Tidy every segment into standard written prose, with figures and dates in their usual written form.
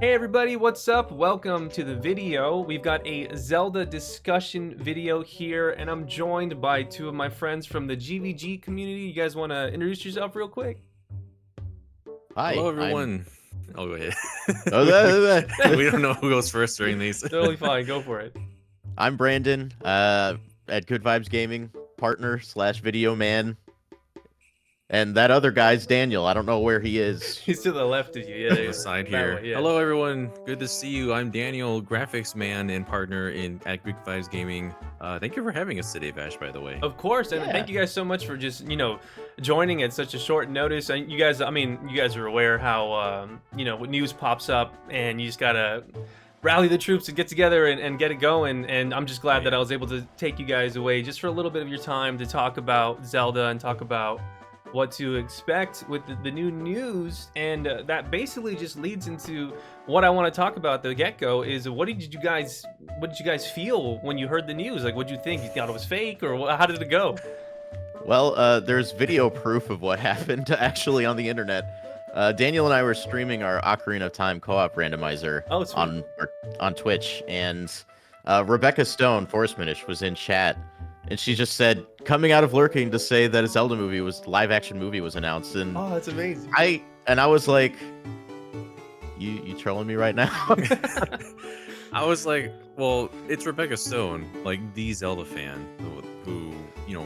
Hey everybody, what's up? Welcome to the video. We've got a Zelda discussion video here, and I'm joined by two of my friends from the GVG community. You guys want to introduce yourself real quick? Hi, Hello, I'm. everyone. Oh, go ahead. Oh, We don't know who goes first during these. Totally fine, go for it. I'm Brandon. At Good Vibes Gaming, partner slash video man, and that other guy's Daniel. I don't know where he is. He's to the left of you, yeah. On yeah, the side that here. way, yeah. Hello, everyone. Good to see you. I'm Daniel, graphics man and partner at Greek Vibes Gaming. Thank you for having us today, Vash. By the way. Of course, and Yeah. thank you guys so much for just joining at such a short notice. And you guys, you guys are aware how when news pops up and you just gotta rally the troops and get together and get it going. And I'm just glad that I was able to take you guys away just for a little bit of your time to talk about Zelda and talk about what to expect with the new news. And that basically just leads into what I want to talk about. The get-go is what did you guys feel when you heard the news? Like, what did you think? You thought it was fake, or how did it go? Well, there's video proof of what happened actually on the internet. Daniel and I were streaming our Ocarina of Time co-op randomizer Oh, sweet. on Twitch, and Rebecca Stone, Forest Minish, was in chat. And she just said, coming out of lurking to say that a Zelda live action movie was announced, and Oh, that's amazing. I was like, you trolling me right now? I was like, well, it's Rebecca Stone, like the Zelda fan who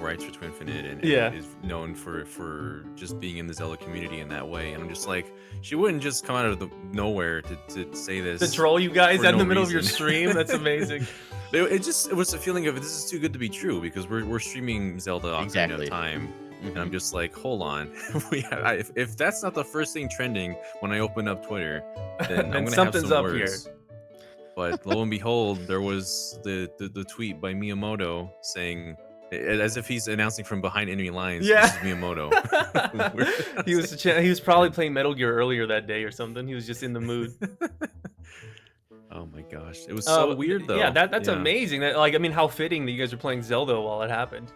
writes for Twinfinite and Yeah. is known for just being in the Zelda community in that way. And I'm just like, she wouldn't just come out of nowhere to say this. To troll you guys for in the no middle of your reason. stream. That's amazing. It was a feeling of this is too good to be true, because we're streaming Zelda Ocarina Exactly. of Time, and I'm Mhm. just like, hold on, if that's not the first thing trending when I open up Twitter, then I'm Then gonna something's have some up here. words. But lo and behold, there was the tweet by Miyamoto saying, as if he's announcing from behind enemy lines, Yeah. this is Miyamoto. he was probably playing Metal Gear earlier that day or something. He was just in the mood. Oh my gosh, it was so weird though. Yeah, that's amazing. How fitting that you guys are playing Zelda while it happened.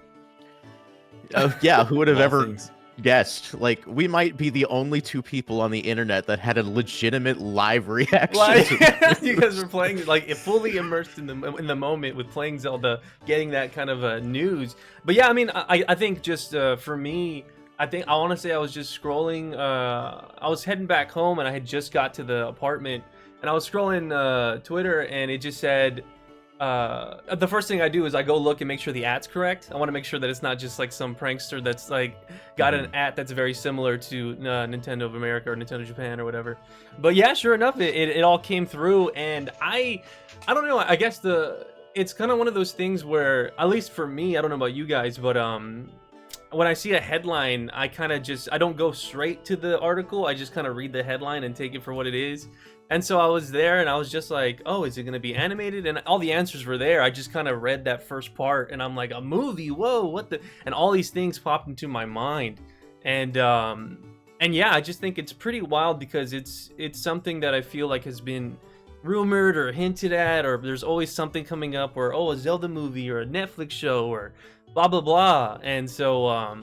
Yeah, who would have All ever things. guessed? Like, we might be the only two people on the internet that had a legitimate live reaction. Like, to you guys were playing fully immersed in the moment with playing Zelda, getting that kind of news. But yeah, I think just for me, I want to say I was just scrolling. I was heading back home and I had just got to the apartment, and I was scrolling Twitter, and it just said. The first thing I do is I go look and make sure the at's correct. I want to make sure that it's not just like some prankster that's like got an at that's very similar to Nintendo of America or Nintendo Japan or whatever. But yeah, sure enough, it all came through, and I don't know. I guess it's kind of one of those things where, at least for me, I don't know about you guys, but when I see a headline, I don't go straight to the article. I just kind of read the headline and take it for what it is. And so I was there and I was just like, oh, is it going to be animated? And all the answers were there. I just kind of read that first part and I'm like, a movie? Whoa, what the? And all these things popped into my mind. And yeah, I just think it's pretty wild because it's something that I feel like has been rumored or hinted at, or there's always something coming up where, oh, a Zelda movie or a Netflix show or blah, blah, blah. And so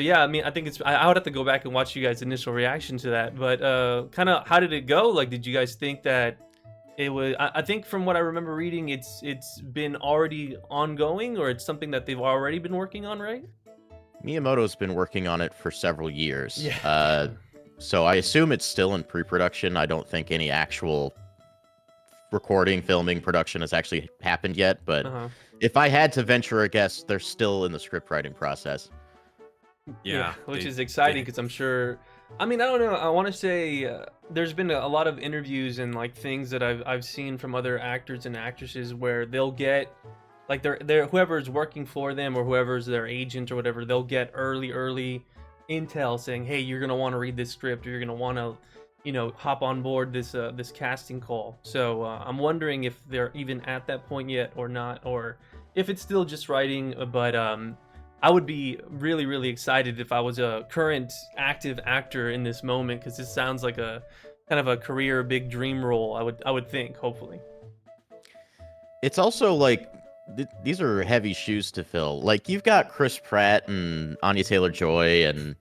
yeah, I think I would have to go back and watch you guys' initial reaction to that. But kind of, how did it go? Like, did you guys think that it was? I think from what I remember reading, it's been already ongoing, or it's something that they've already been working on, right? Miyamoto's been working on it for several years. Yeah. So I assume it's still in pre-production. I don't think any actual recording, filming, production has actually happened yet. But if I had to venture a guess, they're still in the script writing process. Yeah, which is exciting because I'm sure. I don't know. I want to say there's been a lot of interviews and like things that I've seen from other actors and actresses where they'll get like they're whoever's working for them or whoever's their agent or whatever, they'll get early intel saying, hey, you're gonna want to read this script, or you're gonna want to hop on board this casting call. So I'm wondering if they're even at that point yet or not, or if it's still just writing. But I would be really, really excited if I was a current active actor in this moment, because this sounds like a kind of a career big dream role. I would think, hopefully. It's also like these are heavy shoes to fill. Like, you've got Chris Pratt and Anya Taylor-Joy and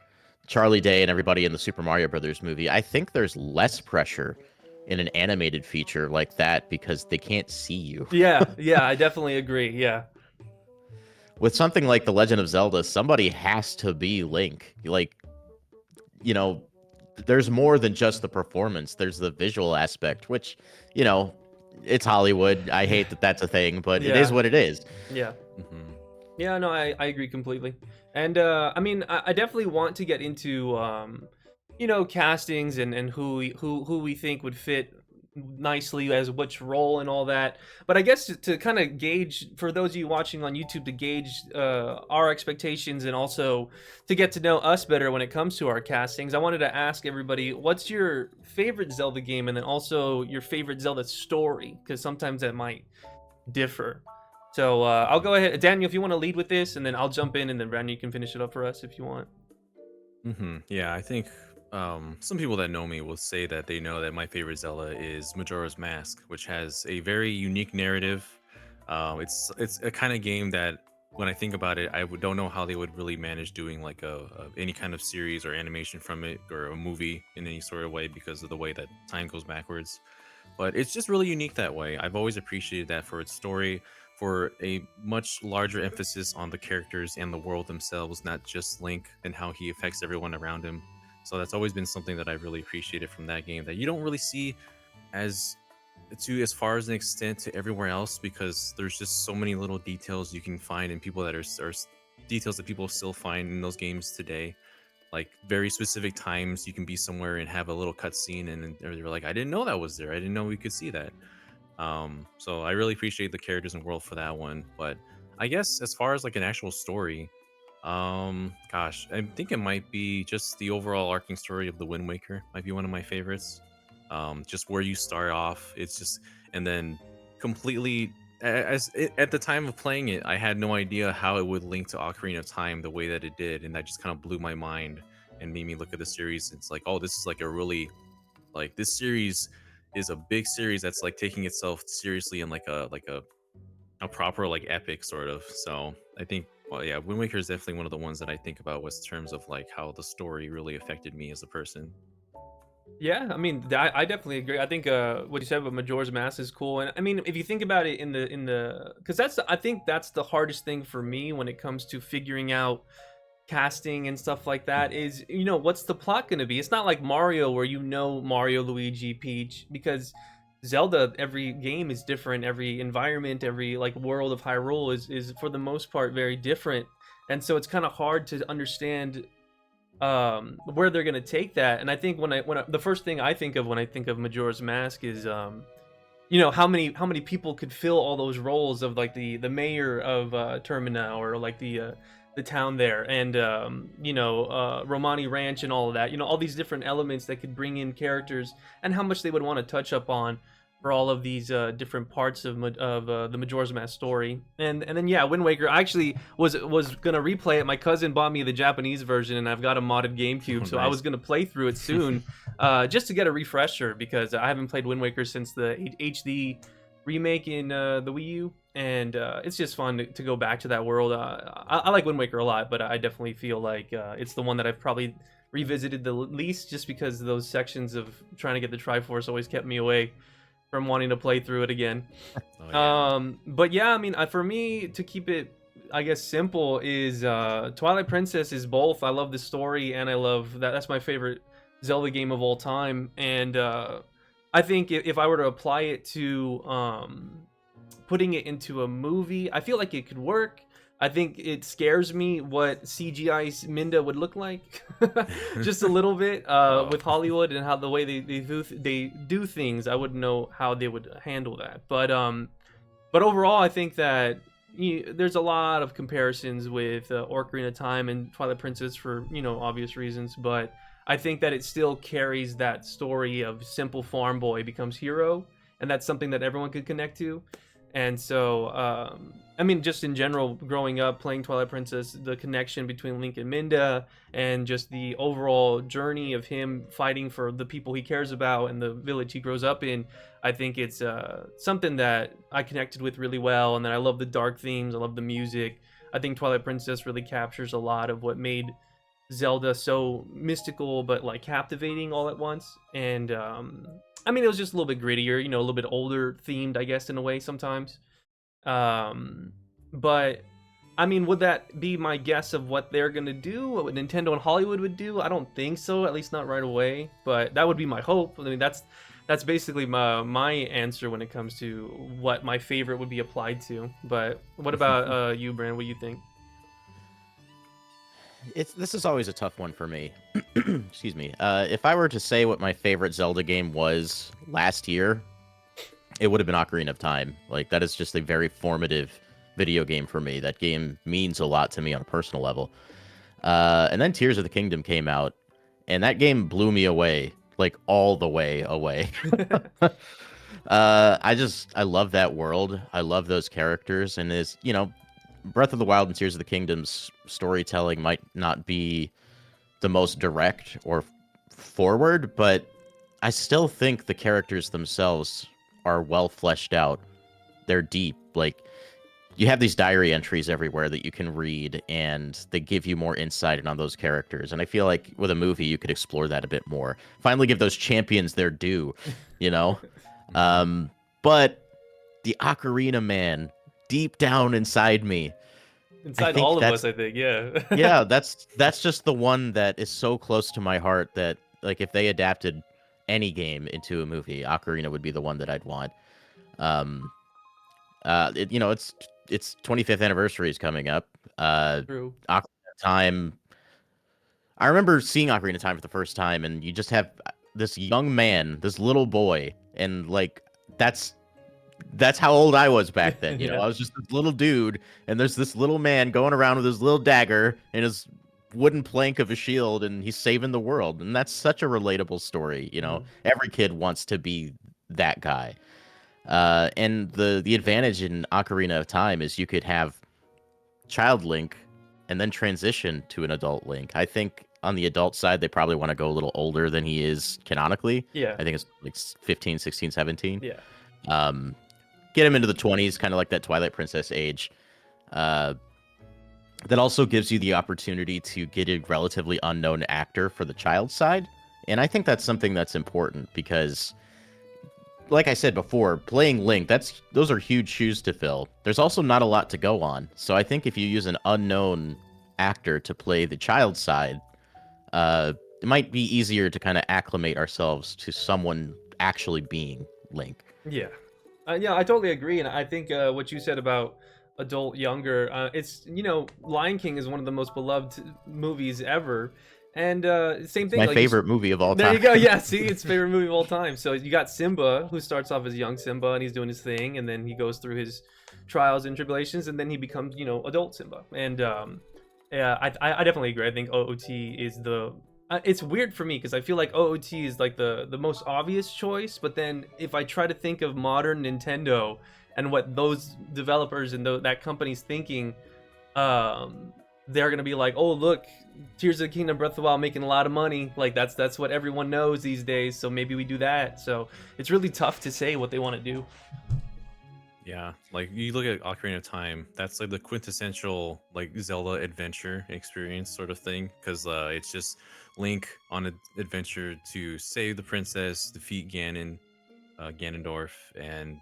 Charlie Day and everybody in the Super Mario Brothers movie. I think there's less pressure in an animated feature like that because they can't see you. Yeah, I definitely agree. Yeah. With something like The Legend of Zelda, somebody has to be Link. Like, you know, there's more than just the performance. There's the visual aspect, which, you know, it's Hollywood. I hate that that's a thing, but it is Yeah. what it is. Yeah. Mm-hmm. Yeah, no, I agree completely. And I mean, I definitely want to get into you know, castings and who we think would fit nicely as which role and all that. But I guess to kind of gauge, for those of you watching on YouTube, to gauge our expectations and also to get to know us better when it comes to our castings, I wanted to ask everybody, what's your favorite Zelda game, and then also your favorite Zelda story, because sometimes that might differ. So I'll go ahead, Daniel, if you want to lead with this, and then I'll jump in, and then Brandon, you can finish it up for us if you want. Mm-hmm. Yeah, I think some people that know me will say that they know that my favorite Zelda is Majora's Mask, which has a very unique narrative. It's a kind of game that when I think about it, don't know how they would really manage doing like a any kind of series or animation from it or a movie in any sort of way because of the way that time goes backwards. But it's just really unique that way. I've always appreciated that for its story, for a much larger emphasis on the characters and the world themselves, not just Link and how he affects everyone around him. So that's always been something that I've really appreciated from that game that you don't really see as as far as an extent to everywhere else because there's just so many little details you can find in people that are details that people still find in those games today, like very specific times you can be somewhere and have a little cutscene and they're like, I didn't know that was there, I didn't know we could see that. So I really appreciate the characters and world for that one. But I guess as far as like an actual story, gosh, I think it might be just the overall arcing story of the Wind Waker might be one of my favorites. Just where you start off, it's just, and then completely at the time of playing it, I had no idea how it would link to Ocarina of Time the way that it did, and that just kind of blew my mind and made me look at the series. It's like, oh, this is like a really, like, this series is a big series that's like taking itself seriously and like a proper like epic sort of. So I think, well, yeah, Wind Waker is definitely one of the ones that I think about with terms of like how the story really affected me as a person. Yeah, I mean, I definitely agree. I think what you said about Majora's Mask is cool, and I mean, if you think about it because I think that's the hardest thing for me when it comes to figuring out casting and stuff like that is, you know, what's the plot going to be? It's not like Mario where you know Mario, Luigi, Peach, because Zelda, every game is different, every environment, every like world of Hyrule is for the most part very different, and so it's kind of hard to understand where they're gonna take that. And I think the first thing I think of when I think of Majora's Mask is you know, how many people could fill all those roles of like the mayor of Termina, or like the town there, and you know, Romani Ranch and all of that, you know, all these different elements that could bring in characters, and how much they would want to touch up on for all of these different parts of the Majora's Mask story. And then yeah, Wind Waker. I actually was gonna replay it. My cousin bought me the Japanese version, and I've got a modded GameCube, Oh, so I was nice. gonna play through it soon, just to get a refresher, because I haven't played Wind Waker since the HD remake in the Wii U, and it's just fun to go back to that world. I like Wind Waker a lot, but I definitely feel like it's the one that I've probably revisited the least, just because those sections of trying to get the Triforce always kept me away from wanting to play through it again. Oh, yeah. But yeah, I mean, for me, to keep it, I guess, simple, is Twilight Princess is both. I love the story, and I love that. That's my favorite Zelda game of all time. And I think if I were to apply it to putting it into a movie, I feel like it could work. I think it scares me what CGI Minda would look like, just a little bit, Oh. with Hollywood and how the way they do things. I wouldn't know how they would handle that, but overall, I think that there's a lot of comparisons with Ocarina of Time and Twilight Princess for, you know, obvious reasons, but I think that it still carries that story of simple farm boy becomes hero, and that's something that everyone could connect to. And so, I mean, just in general, growing up playing Twilight Princess, the connection between Link and Minda, and just the overall journey of him fighting for the people he cares about and the village he grows up in, I think it's something that I connected with really well. And then I love the dark themes, I love the music. I think Twilight Princess really captures a lot of what made Zelda so mystical but like captivating all at once. And I mean, it was just a little bit grittier, you know, a little bit older themed, I guess, in a way sometimes. Um, but I mean, would that be my guess of what they're gonna do? What Nintendo and Hollywood would do? I don't think so, at least not right away. But that would be my hope. I mean, that's basically my answer when it comes to what my favorite would be applied to. But what about you, Brand? What do you think? This is always a tough one for me. Excuse me. If I were to say what my favorite Zelda game was last year, it would have been Ocarina of Time. Like, that is just a very formative video game for me. That game means a lot to me on a personal level. And then Tears of the Kingdom came out, and that game blew me away, like all the way away. I love that world. I love those characters, and Breath of the Wild and Tears of the Kingdom's storytelling might not be the most direct or forward, but I still think the characters themselves are well fleshed out. They're deep. Like, you have these diary entries everywhere that you can read, and they give you more insight on those characters. And I feel like with a movie, you could explore that a bit more. Finally, give those champions their due, you know. But the Ocarina Man, deep down inside me, I Inside think all of that's us, I think, yeah. yeah, that's just the one that is so close to my heart that, like, if they adapted any game into a movie, Ocarina would be the one that I'd want. Um, it's 25th anniversary is coming up. True. Ocarina of Time. I remember seeing Ocarina of Time for the first time, and you just have this young man, this little boy, and like that's that's how old I was back then. You know, Yeah. I was just this little dude, and there's this little man going around with his little dagger and his wooden plank of a shield, and he's saving the world. And that's such a relatable story. You know, Mhm. every kid wants to be that guy. And the advantage in Ocarina of Time is you could have child Link and then transition to an adult Link. I think on the adult side, they probably want to go a little older than he is canonically. Yeah. I think it's like 15, 16, 17. Yeah. Um, get him into the 20s, kind of like that Twilight Princess age. Uh, that also gives you the opportunity to get a relatively unknown actor for the child side. And I think that's something that's important because, like I said before, playing Link, those are huge shoes to fill. There's also not a lot to go on. So I think if you use an unknown actor to play the child side, it might be easier to kind of acclimate ourselves to someone actually being Link. Yeah. Yeah, I totally agree, and I think what you said about adult younger, it's Lion King is one of the most beloved movies ever, and same It's thing. my Like favorite movie of all there time. you go. Yeah, see, it's favorite movie of all time. So you got Simba, who starts off as young Simba, and he's doing his thing, and then he goes through his trials and tribulations, and then he becomes adult Simba. And yeah, I definitely agree. I think OOT is the it's weird for me because I feel like OOT is like the most obvious choice, but then if I try to think of modern Nintendo and what those developers and that company's thinking, um, they're gonna be like, oh look, Tears of the Kingdom, Breath of the Wild making a lot of money. Like that's what everyone knows these days. So maybe we do that. So it's really tough to say what they want to do. Yeah, like you look at Ocarina of Time, that's like the quintessential like Zelda adventure experience sort of thing, because it's just Link on an adventure to save the princess, defeat Ganondorf, and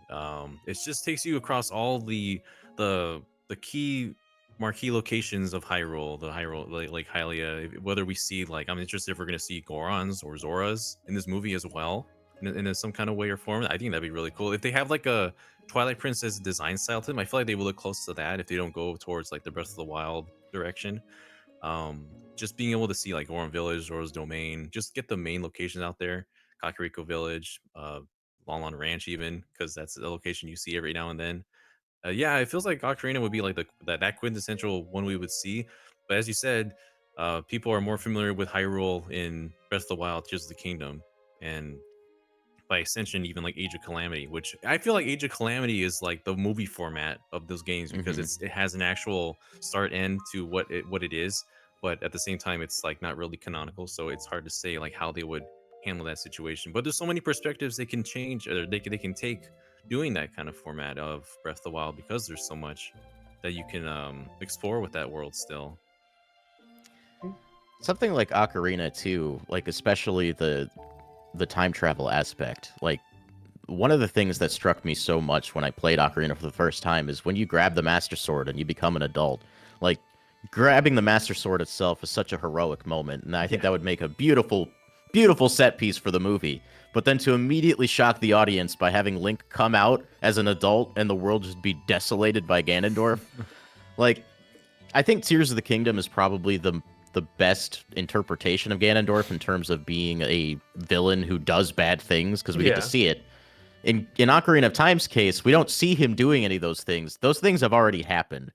it just takes you across all the the key marquee locations of Hyrule, the Hyrule like Hylia. Whether we see like, I'm interested if we're gonna see Gorons or Zoras in this movie as well, some kind of way or form. I think that'd be really cool if they have like a Twilight Princess design style to them. I feel like they will look close to that if they don't go towards like the Breath of the Wild direction. Just being able to see like Goron Village, Zora's Domain, just get the main locations out there. Kakariko Village, Lon Lon Ranch, even because that's the location you see every now and then. Yeah, it feels like Ocarina would be like that quintessential one we would see. But as you said, people are more familiar with Hyrule in Breath of the Wild, Tears of the Kingdom, and by extension, even like Age of Calamity, which I feel like Age of Calamity is like the movie format of those games because Hmm. it has an actual start end to what it is, but at the same time, it's like not really canonical, so it's hard to say like how they would handle that situation. But there's so many perspectives they can change or they can take doing that kind of format of Breath of the Wild because there's so much that you can explore with that world still. something like Ocarina too, like especially the time travel aspect. Like one of the things that struck me so much when I played Ocarina for the first time is when you grab the Master Sword and you become an adult. Like grabbing the Master Sword itself is such a heroic moment, and I think that would make a beautiful, beautiful set piece for the movie. But then to immediately shock the audience by having Link come out as an adult and the world just be desolated by Ganondorf, like I think Tears of the Kingdom is probably the best interpretation of Ganondorf in terms of being a villain who does bad things, because we get to see it. In Ocarina of Time's case, we don't see him doing any of those things. Those things have already happened.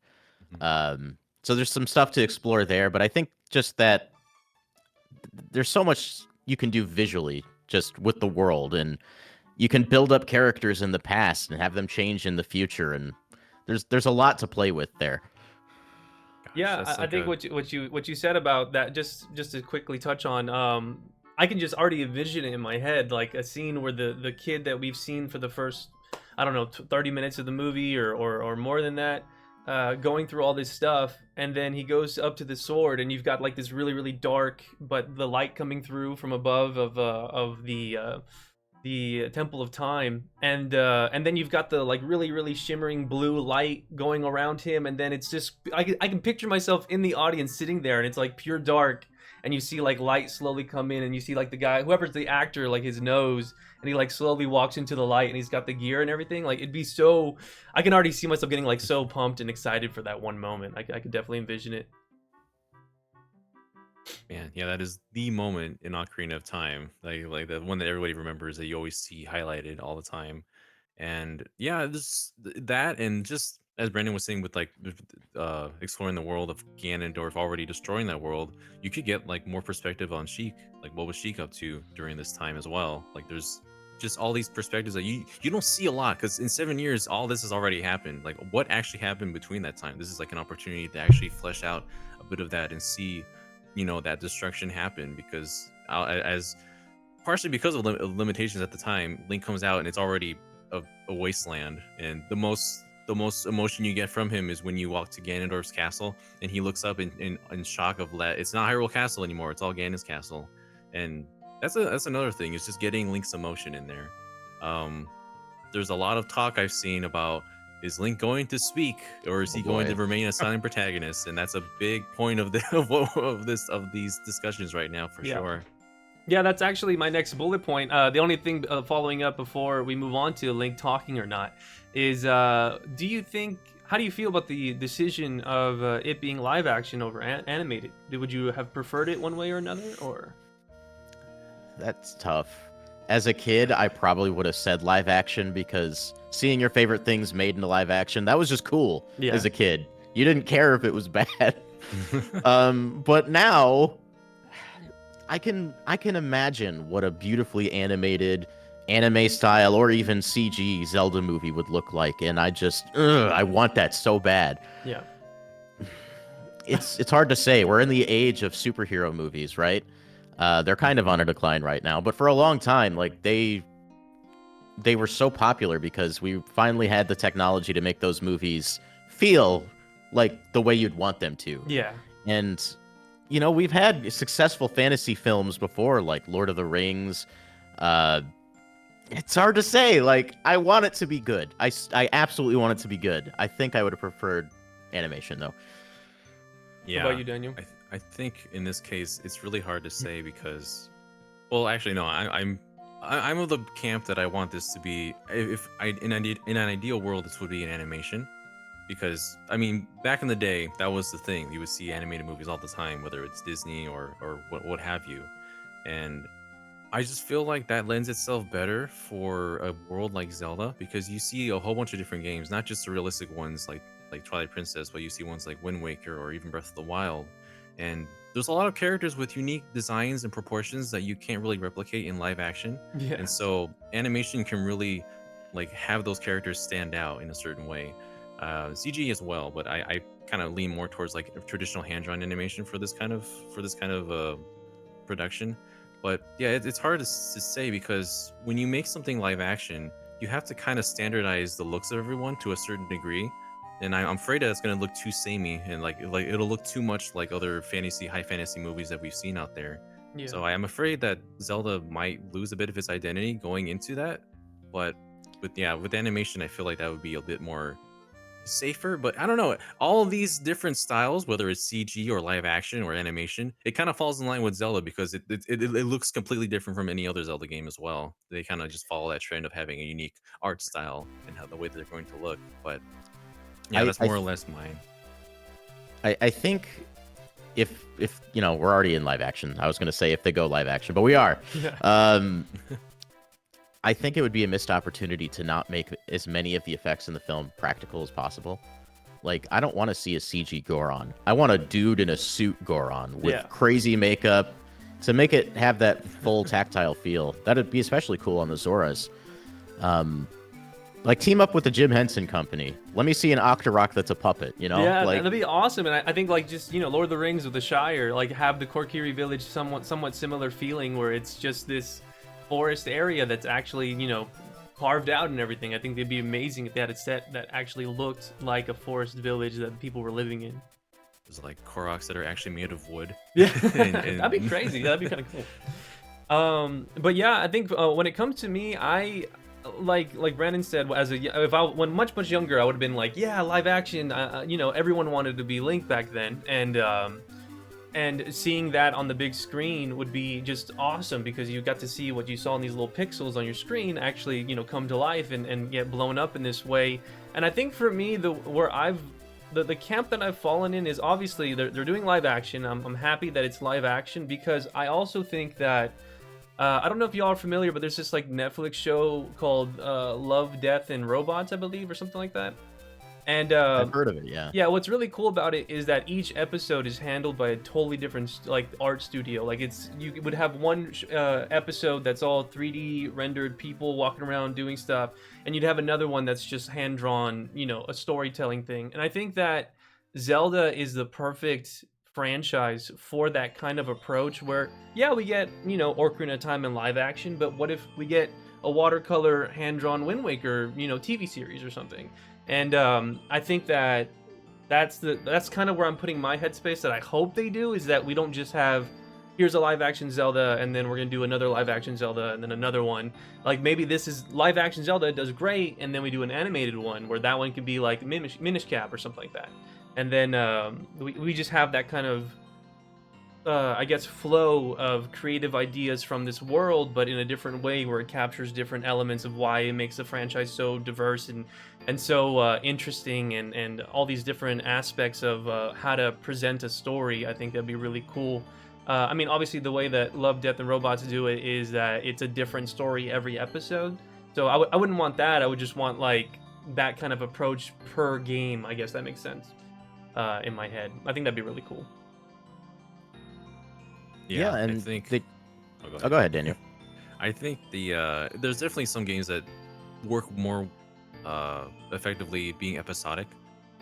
So there's some stuff to explore there, but I think just that there's so much you can do visually just with the world, and you can build up characters in the past and have them change in the future, and there's a lot to play with there. Yeah, I think what you said about that, just to quickly touch on, I can just already envision it in my head, like a scene where the kid that we've seen for the first, I don't know, 30 minutes of the movie or more than that, going through all this stuff, and then he goes up to the sword, and you've got like this really really dark, but the light coming through from above of the Temple of Time, and then you've got the like really really shimmering blue light going around him, and then it's just I can picture myself in the audience sitting there, and it's like pure dark, and you see like light slowly come in, and you see like the guy, whoever's the actor, like his nose, and he like slowly walks into the light, and he's got the gear and everything. Like it'd be so, I can already see myself getting like so pumped and excited for that one moment. I could definitely envision it. Man, yeah, that is the moment in Ocarina of Time, like the one that everybody remembers that you always see highlighted all the time. And yeah, that, and just as Brandon was saying with like exploring the world of Ganondorf already destroying that world, you could get like more perspective on Sheik, like what was Sheik up to during this time as well. Like there's just all these perspectives that you don't see a lot, because in 7 years all this has already happened. Like what actually happened between that time? This is like an opportunity to actually flesh out a bit of that and see, that destruction happened, because as partially because of limitations at the time, Link comes out and it's already a wasteland, and the most emotion you get from him is when you walk to Ganondorf's castle and he looks up in shock of that it's not Hyrule Castle anymore, it's all Ganon's castle. And that's another thing, is just getting Link's emotion in there. There's a lot of talk I've seen about, is Link going to speak, or is he going to remain a silent protagonist? And that's a big point of these discussions right now, for sure. Yeah, that's actually my next bullet point. The only thing following up before we move on to Link talking or not is, how do you feel about the decision of it being live action over animated? Would you have preferred it one way or another, or? That's tough. As a kid, I probably would have said live action, because seeing your favorite things made into live action, that was just cool as a kid. You didn't care if it was bad. But now I can imagine what a beautifully animated anime style or even CG Zelda movie would look like, and I want that so bad. Yeah. It's hard to say. We're in the age of superhero movies, right? They're kind of on a decline right now, but for a long time, like they were so popular because we finally had the technology to make those movies feel like the way you'd want them to. Yeah. And we've had successful fantasy films before, like Lord of the Rings. It's hard to say. Like, I want it to be good. I absolutely want it to be good. I think I would have preferred animation, though. Yeah. What about you, Daniel? I think in this case it's really hard to say, because, well, actually no, I'm of the camp that I want this to be, in an ideal world, this would be an animation, because I mean back in the day that was the thing. You would see animated movies all the time, whether it's Disney or what have you, and I just feel like that lends itself better for a world like Zelda, because you see a whole bunch of different games, not just the realistic ones like Twilight Princess, but you see ones like Wind Waker or even Breath of the Wild. And there's a lot of characters with unique designs and proportions that you can't really replicate in live action. Yeah. And so animation can really like have those characters stand out in a certain way. CG as well, but I kind of lean more towards like a traditional hand-drawn animation for this kind of production. But yeah, it's hard to say, because when you make something live action, you have to kind of standardize the looks of everyone to a certain degree. and I'm afraid that it's gonna look too samey and like it'll look too much like other high fantasy movies that we've seen out there. Yeah. So I am afraid that Zelda might lose a bit of its identity going into that. But with animation, I feel like that would be a bit more safer. But I don't know. All of these different styles, whether it's CG or live action or animation, it kind of falls in line with Zelda because it looks completely different from any other Zelda game as well. They kind of just follow that trend of having a unique art style and how the way that they're going to look. But yeah, that's more or less mine. I think if you know, we're already in live action. I was going to say if they go live action, but we are. Yeah. I think it would be a missed opportunity to not make as many of the effects in the film practical as possible. Like, I don't want to see a CG Goron. I want a dude in a suit Goron with crazy makeup to make it have that full tactile feel. That'd be especially cool on the Zoras. Like, team up with the Jim Henson Company. Let me see an Octorok that's a puppet, you know? Yeah, like, that'd be awesome. And I think, like, just, you know, Lord of the Rings with the Shire, like, have the Korkiri village somewhat similar feeling where it's just this forest area that's actually, you know, carved out and everything. I think they'd be amazing if they had a set that actually looked like a forest village that people were living in. There's like Koroks that are actually made of wood. Yeah, that'd be crazy. That'd be kind of cool. But yeah, I think when it comes to me, I like Brandon said, when much younger, I would have been like, yeah, live action. You know, everyone wanted to be Link back then, and seeing that on the big screen would be just awesome because you got to see what you saw in these little pixels on your screen actually, you know, come to life and get blown up in this way. And I think for me, the camp that I've fallen in is obviously they're doing live action. I'm happy that it's live action because I also think that I don't know if y'all are familiar, but there's this like Netflix show called Love, Death, and Robots, I believe, or something like that. And I've heard of it, yeah. Yeah, what's really cool about it is that each episode is handled by a totally different like art studio. Like you would have one episode that's all 3D rendered people walking around doing stuff, and you'd have another one that's just hand drawn, you know, a storytelling thing. And I think that Zelda is the perfect franchise for that kind of approach where, yeah, we get, you know, Ocarina of Time in live action, but what if we get a watercolor hand-drawn Wind Waker, you know, TV series or something? And I think that that's kind of where I'm putting my headspace that I hope they do, is that we don't just have, here's a live action Zelda and then we're going to do another live action Zelda and then another one. Like maybe this is live action Zelda, it does great, and then we do an animated one where that one can be like Minish Cap or something like that. And then we just have that kind of, I guess, flow of creative ideas from this world, but in a different way where it captures different elements of why it makes the franchise so diverse and so interesting, and all these different aspects of how to present a story. I think that'd be really cool. I mean, obviously the way that Love, Death, and Robots do it is that it's a different story every episode. So I wouldn't want that. I would just want like that kind of approach per game. I guess that makes sense in my head. I think that'd be really cool. Yeah, and I think. Go ahead, Daniel. I think there's definitely some games that work more effectively being episodic.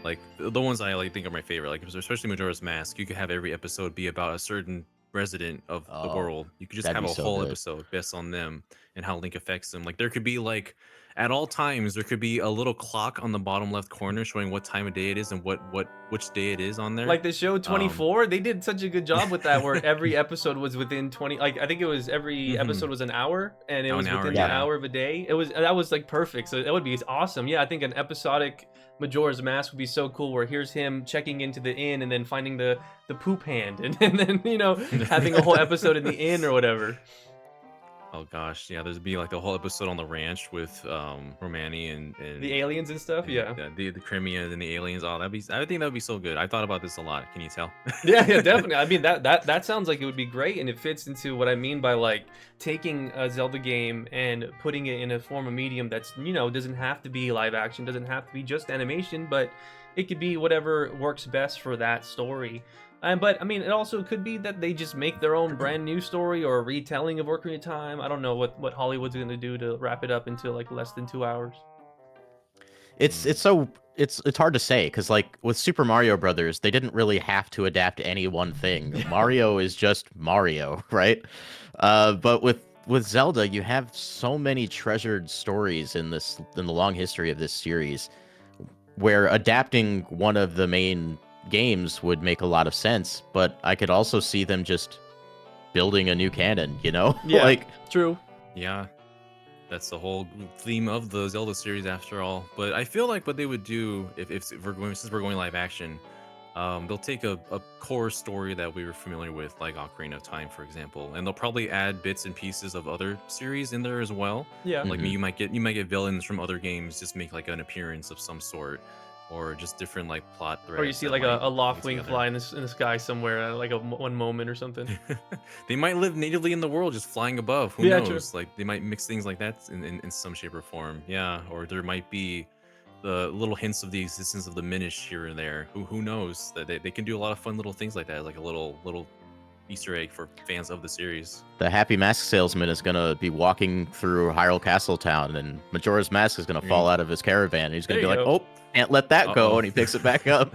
Like the ones I like think are my favorite, like especially Majora's Mask. You could have every episode be about a certain resident of the world. You could just have a whole episode based on them and how Link affects them. Like there could be like at all times there could be a little clock on the bottom left corner showing what time of day it is and which day it is on there. Like the show 24, they did such a good job with that, where every episode was within 20. Like I think it was every episode was an hour, and it was within the hour of a day. That was like perfect. So that would be awesome. Yeah, I think an episodic Majora's Mask would be so cool, where here's him checking into the inn and then finding the poop hand, and then you know, having a whole episode in the inn or whatever. Oh gosh, yeah, there'd be like a whole episode on the ranch with Romani and the aliens and stuff. Yeah, the Crimea and the aliens. Oh, I think that'd be so good. I thought about this a lot. Can you tell? yeah, definitely. I mean, that sounds like it would be great, and it fits into what I mean by like taking a Zelda game and putting it in a form of medium that's, you know, doesn't have to be live action, doesn't have to be just animation, but it could be whatever works best for that story. But I mean, it also could be that they just make their own brand new story or a retelling of Ocarina of Time. I don't know what Hollywood's going to do to wrap it up into like less than 2 hours. It's hard to say, because like with Super Mario Brothers, they didn't really have to adapt any one thing. Mario is just Mario, right? But with Zelda, you have so many treasured stories in the long history of this series. where adapting one of the main games would make a lot of sense, but I could also see them just building a new canon, you know? Yeah, Like, true. Yeah, that's the whole theme of the Zelda series after all. But I feel like what they would do if we're going, since we're going live action, they'll take a core story that we were familiar with, like Ocarina of Time, for example, and they'll probably add bits and pieces of other series in there as well. Yeah. Like Mhm. you might get villains from other games just make like an appearance of some sort, or just different like plot Or you threads see that like might a link Loftwing together. fly in the sky somewhere at like one moment or something. They might live natively in the world, just flying above. Who Yeah, true. knows? Like they might mix things like that in some shape or form. Yeah, or there might be the little hints of the existence of the Minish here and there. Who knows? That they can do a lot of fun little things like that, like a little Easter egg for fans of the series. the Happy Mask salesman is gonna be walking through Hyrule Castle Town, and Majora's Mask is gonna fall out of his caravan. And he's gonna There be you like, go. "Oh, can't let that go," Uh-oh. and he picks it back up.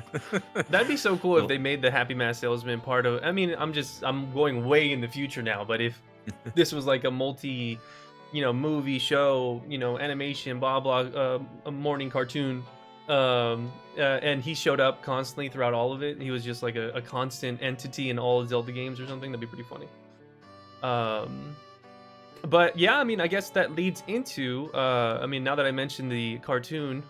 That'd be so cool if Well- they made the Happy Mask Salesman part of. I mean, I'm going way in the future now, but if this was like a multi, movie show, animation, blah blah, a morning cartoon, and he showed up constantly throughout all of it. He was just like a constant entity in all Zelda games or something. That'd be pretty funny. But yeah, I mean, I guess that leads into. I mean, now that I mentioned the cartoon.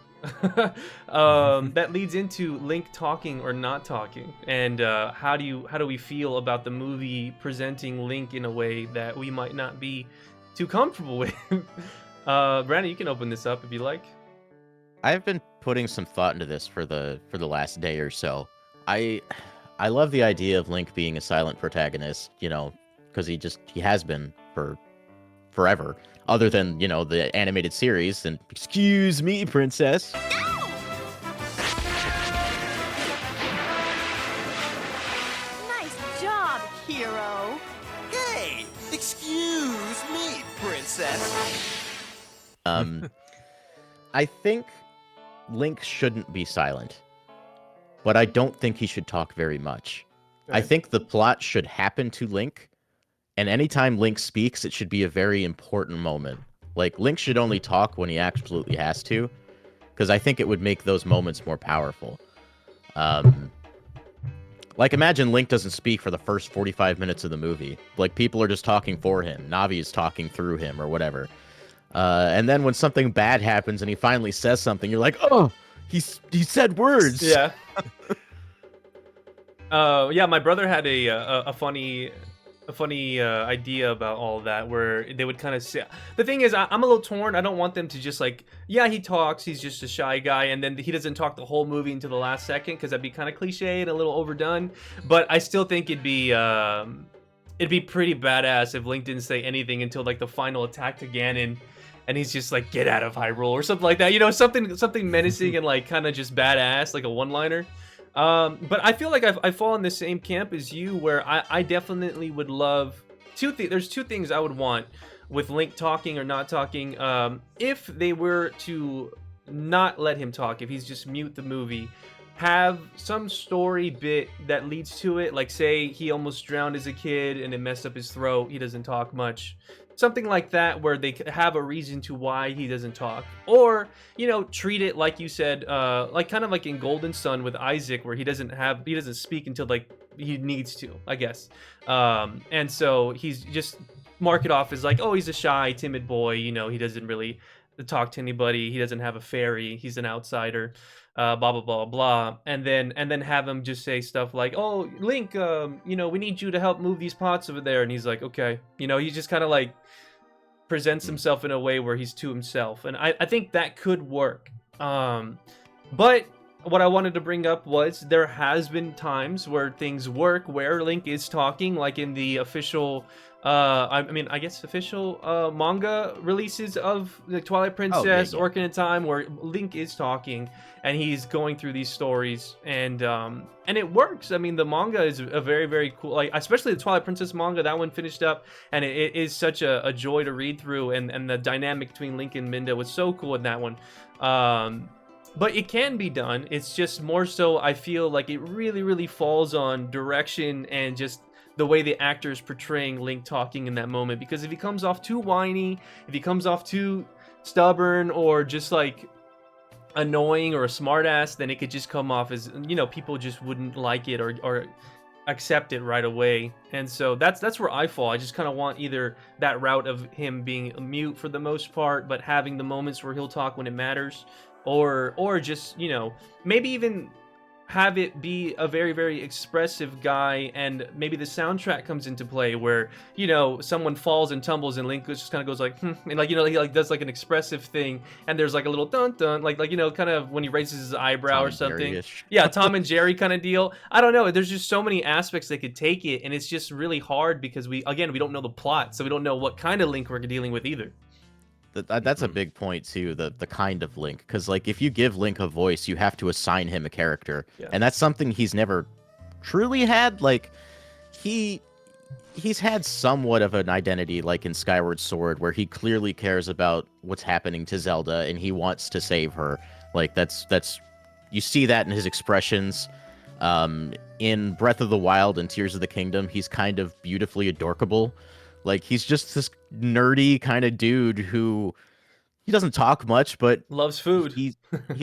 That leads into Link talking or not talking, and how do we feel about the movie presenting Link in a way that we might not be too comfortable with? Brandon, you can open this up if you like. I've been putting some thought into this for the last day or so. I love the idea of Link being a silent protagonist, because he has been for forever, other than, the animated series. And excuse me, princess. Nice job, hero. Hey, excuse me, princess. I think Link shouldn't be silent, but I don't think he should talk very much. I Okay. think the plot should happen to Link, and anytime Link speaks, it should be a very important moment. Like, Link should only talk when he absolutely has to, because I think it would make those moments more powerful. Like, imagine Link doesn't speak for the first 45 minutes of the movie. Like, people are just talking for him. Navi is talking through him or whatever. And then when something bad happens and he finally says something, you're like, oh, he said words. Yeah. Yeah, my brother had a funny idea about all of that, where they would kind of say, the thing is, I'm a little torn. I don't want them to just like, yeah, he talks, he's just a shy guy, and then he doesn't talk the whole movie until the last second, because that'd be kind of cliche and a little overdone. But I still think it'd be pretty badass if Link didn't say anything until like the final attack to Ganon, and he's just like, get out of Hyrule or something like that, something menacing and like kind of just badass, like a one-liner. But I feel like I fall in the same camp as you, where I definitely would love there's two things I would want with Link talking or not talking. If they were to not let him talk, if he's just mute the movie, have some story bit that leads to it, like say he almost drowned as a kid and it messed up his throat, he doesn't talk much, something like that, where they have a reason to why he doesn't talk. Or treat it like you said, like kind of like in Golden Sun with Isaac, where he doesn't speak until like he needs to, I guess. And so he's just mark it off as like, oh, he's a shy, timid boy, he doesn't really talk to anybody, he doesn't have a fairy, he's an outsider, blah blah blah blah. And then have him just say stuff like, oh, Link, we need you to help move these pots over there, and he's like, okay. He just kind of like presents himself in a way where he's to himself, and I think that could work. But what I wanted to bring up was there has been times where things work where Link is talking, like in the official I guess official manga releases of the Twilight Princess, yeah. Ocarina of Time, where Link is talking and he's going through these stories, and it works. I mean, the manga is a very, very cool, like especially the Twilight Princess manga. That one finished up, and it is such a joy to read through, and the dynamic between Link and Minda was so cool in that one. But it can be done. It's just more so, I feel like it really, really falls on direction and just the way the actor is portraying Link talking in that moment. Because if he comes off too whiny, if he comes off too stubborn, or just like annoying or a smartass, then it could just come off as, you know, people just wouldn't like it or accept it right away. And so that's where I fall. I just kind of want either that route of him being mute for the most part, but having the moments where he'll talk when it matters, or just, you know, maybe even have it be a very, very expressive guy, and maybe the soundtrack comes into play where, you know, someone falls and tumbles and Link just kind of goes like, and like, you know, he like does like an expressive thing, and there's like a little dun dun, like, you know, kind of when he raises his eyebrow Tom or and something. Jerry-ish. Yeah, Tom and Jerry kind of deal. I don't know. There's just so many aspects they could take it, and it's just really hard because we don't know the plot, so we don't know what kind of Link we're dealing with either. That's a big point too, the kind of Link, because like if you give Link a voice, you have to assign him a character, Yeah. and that's something he's never truly had. Like he's had somewhat of an identity, like in Skyward Sword, where he clearly cares about what's happening to Zelda and he wants to save her. Like that's you see that in his expressions. In Breath of the Wild and Tears of the Kingdom, he's kind of beautifully adorkable. Like he's just this nerdy kind of dude who he doesn't talk much, but Loves food. he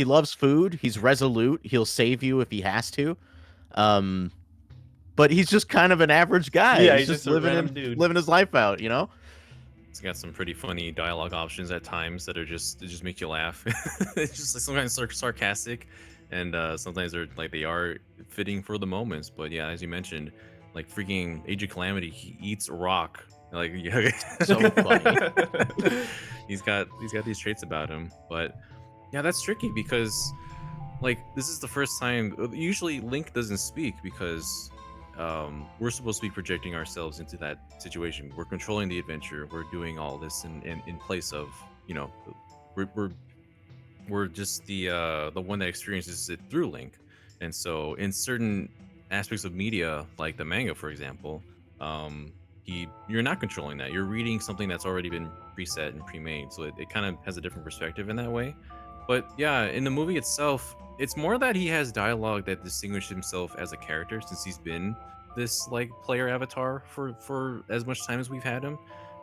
loves food. He's resolute. He'll save you if he has to. But he's just kind of an average guy. Yeah, he's he's just just a random dude. living his life out, you know? It's got some pretty funny dialogue options at times that are just make you laugh. It's just like sometimes sarcastic, and sometimes they are fitting for the moments. But yeah, as you mentioned, like freaking Age of Calamity, he eats rock. Like yeah, So funny. he's got these traits about him. But yeah, that's tricky because like this is the first time. Usually Link doesn't speak because we're supposed to be projecting ourselves into that situation. We're controlling the adventure. We're doing all this in place of, you know, we're just the one that experiences it through Link. And so in certain aspects of media, like the manga, for example, you're not controlling that. You're reading something that's already been preset and pre-made, so it kind of has a different perspective in that way. But yeah, in the movie itself, it's more that he has dialogue that distinguishes himself as a character, since he's been this like player avatar for as much time as we've had him.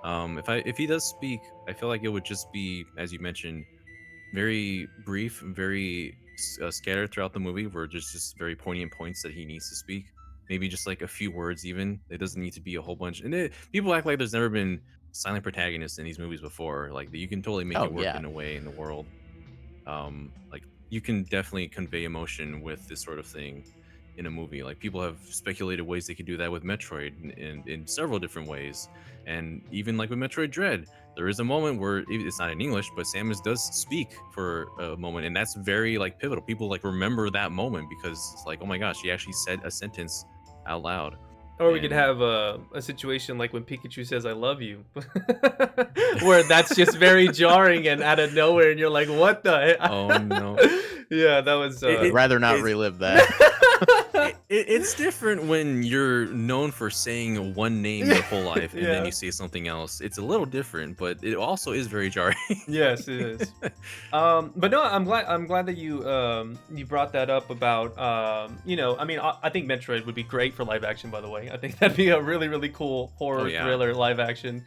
If he does speak, I feel like it would just be, as you mentioned, very brief, very scattered throughout the movie, where there's just very poignant points that he needs to speak. Maybe just like a few words, even. It doesn't need to be a whole bunch. And people act like there's never been silent protagonists in these movies before. Like you can totally make it work in a way in the world. Like you can definitely convey emotion with this sort of thing in a movie. Like people have speculated ways they could do that with Metroid in several different ways. And even like with Metroid Dread, there is a moment where it's not in English, but Samus does speak for a moment, and that's very like pivotal. People like remember that moment because it's like, oh my gosh, she actually said a sentence out loud. Or we could have a situation like when Pikachu says "I love you," where that's just very jarring and out of nowhere, and you're like, "What the heck?" Oh no! Yeah, that was. I'd rather not relive that. It's different when you're known for saying one name your whole life and then you say something else. It's a little different, but it also is very jarring. Yes, it is. But no, I'm glad that you brought that up about you know, I mean, I think Metroid would be great for live action. By the way, I think that'd be a really, really cool horror thriller live action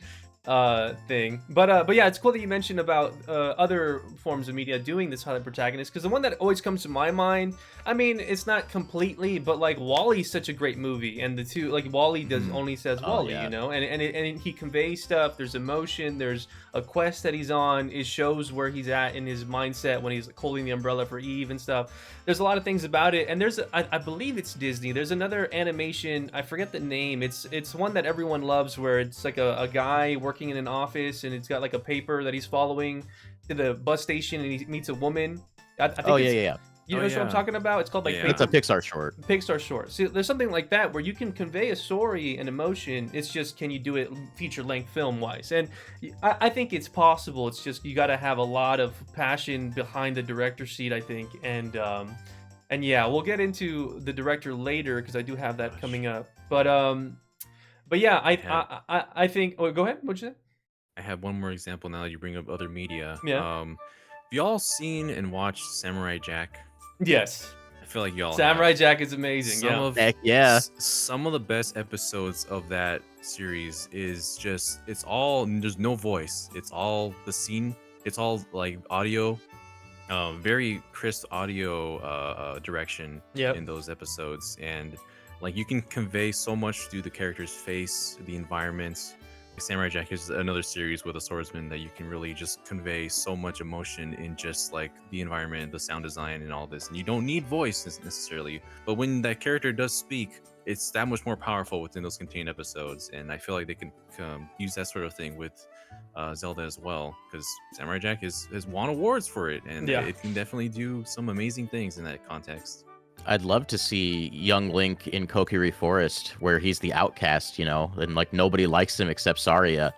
thing. But yeah, it's cool that you mentioned about other forms of media doing this silent protagonist, because the one that always comes to my mind, I mean, it's not completely, but like WALL-E's such a great movie, and the two, like WALL-E does only says WALL-E, you know, and he conveys stuff. There's emotion. There's a quest that he's on. It shows where he's at in his mindset when he's holding the umbrella for Eve and stuff. There's a lot of things about it, and there's I believe it's Disney. There's another animation, I forget the name. It's one that everyone loves, where it's like a guy working in an office, and it's got like a paper that he's following to the bus station, and he meets a woman. I think yeah. You know what I'm talking about? It's called like It's a Pixar short. Pixar short. See, there's something like that where you can convey a story and emotion. It's just, can you do it feature-length film-wise? And I think it's possible. It's just you got to have a lot of passion behind the director's seat, I think. And yeah, we'll get into the director later because I do have that coming up. But yeah, I think. Oh, go ahead. What'd you say? I have one more example now that you bring up other media. Yeah. Have y'all seen and watched Samurai Jack? Yes. I feel like y'all Samurai have. Jack is amazing. Some of the best episodes of that series is just, it's all, there's no voice. It's all the scene. It's all like audio. very crisp audio direction Yep. in those episodes, and like you can convey so much through the character's face, the environment. Samurai Jack is another series with a swordsman that you can really just convey so much emotion in just like the environment, the sound design, and all this. And you don't need voice necessarily, but when that character does speak, it's that much more powerful within those contained episodes. And I feel like they can use that sort of thing with Zelda as well, because Samurai Jack has won awards for it, and Yeah. it can definitely do some amazing things in that context. I'd love to see young Link in Kokiri Forest, where he's the outcast, you know, and like nobody likes him except Saria.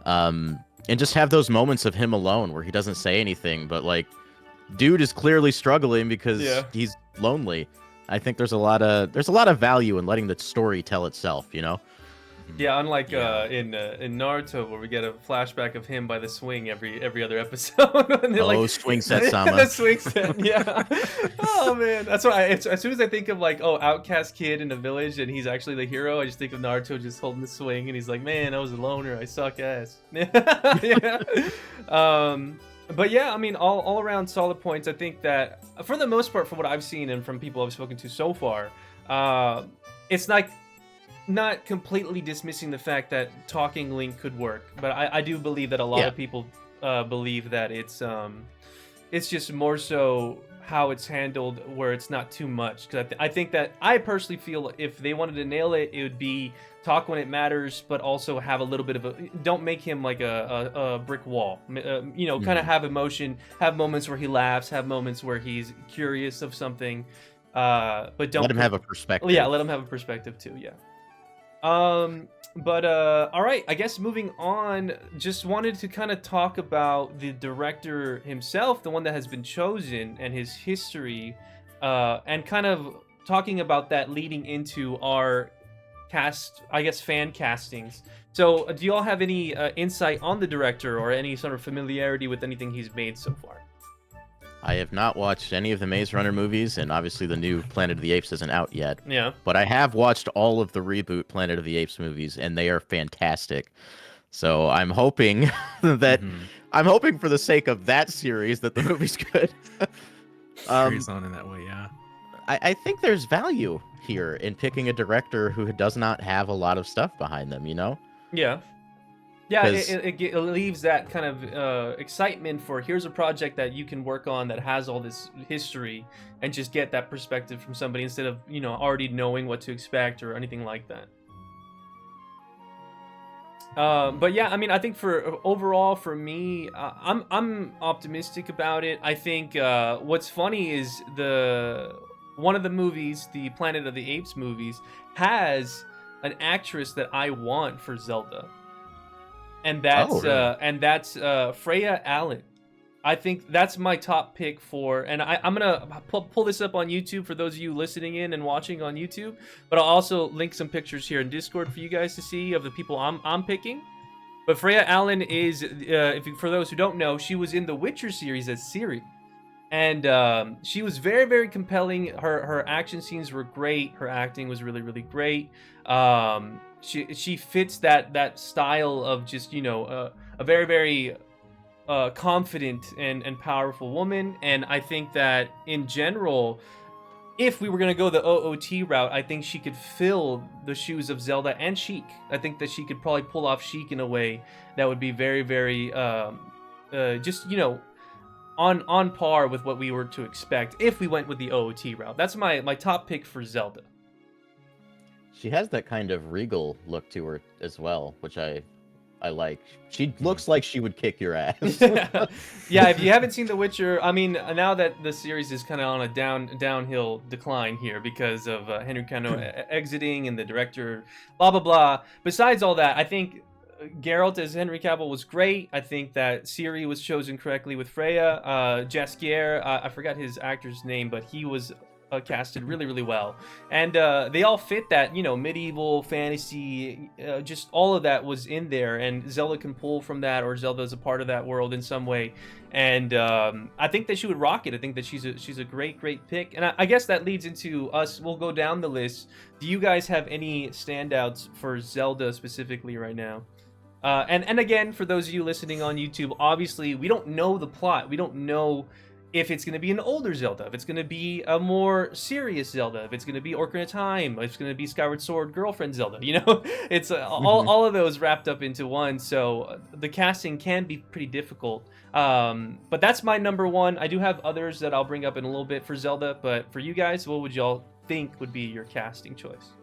And just have those moments of him alone where he doesn't say anything, but like, dude is clearly struggling because he's lonely. I think there's a lot of value in letting the story tell itself, you know. Yeah, unlike in Naruto, where we get a flashback of him by the swing every other episode. And Swing set Sama. The swing set, yeah. Oh man, that's why. As soon as I think of like, outcast kid in a village, and he's actually the hero, I just think of Naruto just holding the swing, and he's like, man, I was a loner, I suck ass. Yeah. But yeah, I mean, all around solid points. I think that for the most part, from what I've seen and from people I've spoken to so far, it's like not completely dismissing the fact that talking Link could work, but I do believe that a lot of people believe that it's just more so how it's handled, where it's not too much. Because I think that I personally feel if they wanted to nail it, it would be talk when it matters, but also have a little bit of a, don't make him like a brick wall. You know, kind of have emotion, have moments where he laughs, have moments where he's curious of something, but don't let him have a perspective. Yeah, let him have a perspective too. Yeah. But all right, I guess moving on, just wanted to kind of talk about the director himself, the one that has been chosen, and his history, and kind of talking about that leading into our cast, I guess, fan castings. So do you all have any insight on the director or any sort of familiarity with anything he's made so far? I have not watched any of the Maze Runner movies, and obviously the new Planet of the Apes isn't out yet. Yeah. But I have watched all of the reboot Planet of the Apes movies, and they are fantastic. So I'm hoping that I'm hoping for the sake of that series that the movie's good. Carries on in that way, yeah. I think there's value here in picking a director who does not have a lot of stuff behind them, you know? Yeah. Yeah, it leaves that kind of excitement for here's a project that you can work on that has all this history, and just get that perspective from somebody instead of, you know, already knowing what to expect or anything like that. But yeah, I mean, I think for overall for me, I'm optimistic about it. I think what's funny is one of the movies, the Planet of the Apes movies, has an actress that I want for Zelda. And that's Freya Allen. I think that's my top pick for, and I'm gonna pull this up on YouTube for those of you listening in and watching on YouTube. But I'll also link some pictures here in Discord for you guys to see of the people I'm picking. But Freya Allen is, for those who don't know, she was in the Witcher series as Ciri, and she was very, very compelling. Her action scenes were great. Her acting was really, really great. She fits that style of just, you know, a very, very confident and powerful woman. And I think that in general, if we were going to go the OOT route, I think she could fill the shoes of Zelda and Sheik. I think that she could probably pull off Sheik in a way that would be very, very just, you know, on par with what we were to expect if we went with the OOT route. That's my top pick for Zelda. She has that kind of regal look to her as well, which I like. She looks like she would kick your ass. Yeah, if you haven't seen The Witcher, I mean, now that the series is kind of on a downhill decline here because of Henry Cavill exiting and the director, blah, blah, blah. Besides all that, I think Geralt as Henry Cavill was great. I think that Ciri was chosen correctly with Freya. Jaskier, I forgot his actor's name, but he was casted really, really well, and they all fit that, you know, medieval fantasy, just all of that was in there, and Zelda can pull from that, or Zelda's a part of that world in some way, and I think that she would rock it. I think that she's a great pick, and I guess that leads into us. We'll go down the list. Do you guys have any standouts for Zelda specifically right now? And again, for those of you listening on YouTube, obviously we don't know the plot. We don't know if it's going to be an older Zelda, if it's going to be a more serious Zelda, if it's going to be Ocarina of Time, if it's going to be Skyward Sword girlfriend Zelda, you know, it's all of those wrapped up into one. So the casting can be pretty difficult. But that's my number one. I do have others that I'll bring up in a little bit for Zelda, but for you guys, what would y'all think would be your casting choice?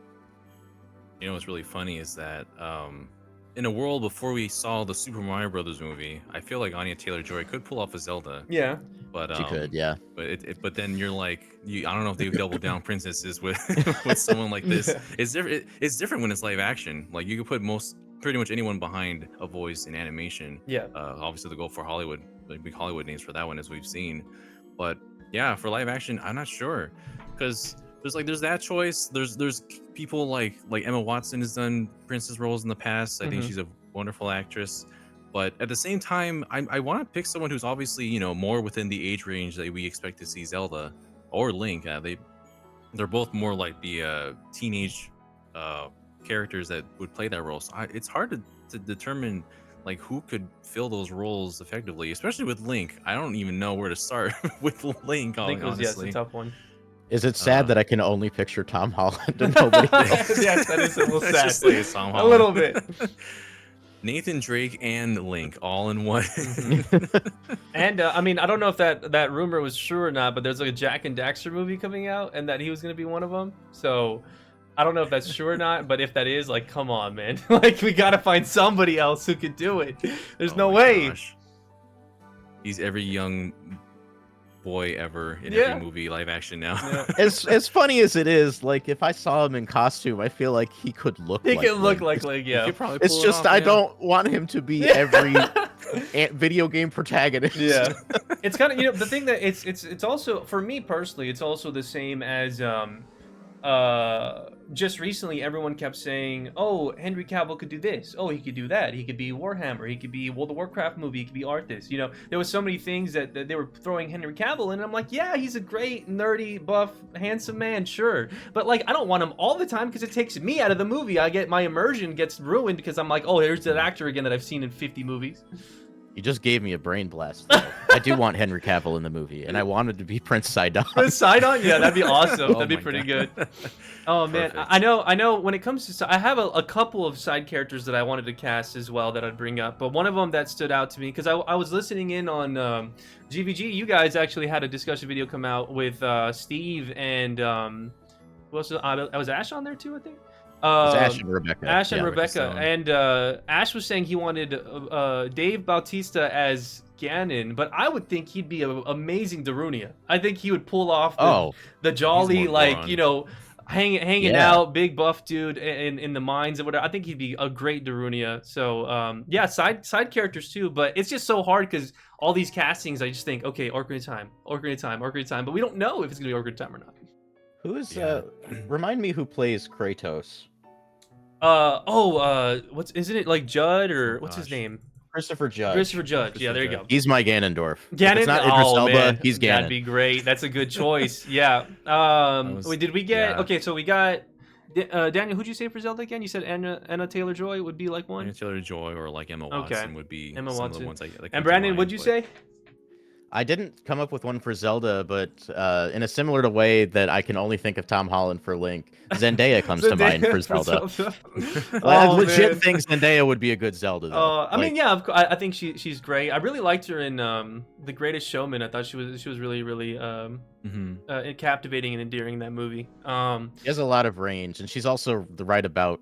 You know what's really funny is that in a world before we saw the Super Mario Brothers movie, I feel like Anya Taylor-Joy could pull off a Zelda. Yeah, but she could, yeah. But then you're like, I don't know if they would double down princesses with with someone like this. Yeah. It's different. It's different when it's live action. Like you could put pretty much anyone behind a voice in animation. Yeah. Obviously the go for Hollywood, like big Hollywood names for that one, as we've seen. But yeah, for live action, I'm not sure, because there's that choice. There's people like Emma Watson has done princess roles in the past. I think she's a wonderful actress. But at the same time, I want to pick someone who's obviously, you know, more within the age range that we expect to see Zelda or Link. They're both more like the teenage characters that would play that role. So it's hard to determine like who could fill those roles effectively, especially with Link. I don't even know where to start with Link. Honestly, yes, a tough one. Is it sad that I can only picture Tom Holland and nobody else? Yes, that is a little sad. Just say it's Tom Holland. A little bit. Nathan Drake and Link all in one. And I mean, I don't know if that rumor was true or not, but there's like a Jack and Daxter movie coming out, and that he was going to be one of them. So I don't know if that's true or not, but if that is, like, come on, man. Like, we got to find somebody else who could do it. There's no way. Gosh. He's every young boy ever in every movie live action now. Yeah. As funny as it is, like if I saw him in costume, I feel like he could look. He like could look Link. like yeah. It's just I don't want him to be every video game protagonist. Yeah, it's kind of, you know, the thing that it's also, for me personally, it's also the same as just recently everyone kept saying, oh, Henry Cavill could do this, oh, he could do that, he could be Warhammer, he could be World of Warcraft movie, he could be Arthas. You know, there was so many things that they were throwing Henry Cavill in, and I'm like, yeah, he's a great nerdy buff handsome man, sure, but like I don't want him all the time because it takes me out of the movie. I get my immersion gets ruined because I'm like, oh, there's that actor again that I've seen in 50 movies. You just gave me a brain blast. Though. I do want Henry Cavill in the movie, and I wanted to be Prince Sidon. Prince Sidon? Yeah, that'd be awesome. That'd be my pretty God. good. Oh man, Perfect. I know. When it comes to, I have a couple of side characters that I wanted to cast as well that I'd bring up, but one of them that stood out to me because I was listening in on GVG. You guys actually had a discussion video come out with Steve and who else was Ash on there too? I think. Ash and Rebecca. Ash and Yeah. Rebecca, and Ash was saying he wanted Dave Bautista as Ganon, but I would think he'd be an amazing Darunia. I think he would pull off the jolly, more like, Goron. you know, hanging out, big buff dude in the mines or whatever. I think he'd be a great Darunia. So yeah, side characters too, but it's just so hard because all these castings, I just think, okay, Ocarina of Time, but we don't know if it's gonna be Ocarina of Time or not. Who is remind me who plays Kratos? Isn't it like Judd or what's his name? Christopher Judge. Christopher Judge. Yeah, there you go. He's my Ganondorf. Ganon? If it's not Idris Elba, man. he's Ganon. That'd be great. That's a good choice. Yeah. Did we get? yeah. Okay, so we got Daniel. Who'd you say for Zelda again? You said Anna Taylor-Joy would be like one. Anya Taylor-Joy or like Emma Watson would be Emma some Watson. of the ones I like. And Brandon, what'd you say? I didn't come up with one for Zelda, but in a similar way that I can only think of Tom Holland for Link, Zendaya comes to mind for Zelda. I legit think Zendaya would be a good Zelda. Though. I mean, yeah, of course, I think she's great. I really liked her in The Greatest Showman. I thought she was really captivating and endearing in that movie. She has a lot of range, and she's also the right about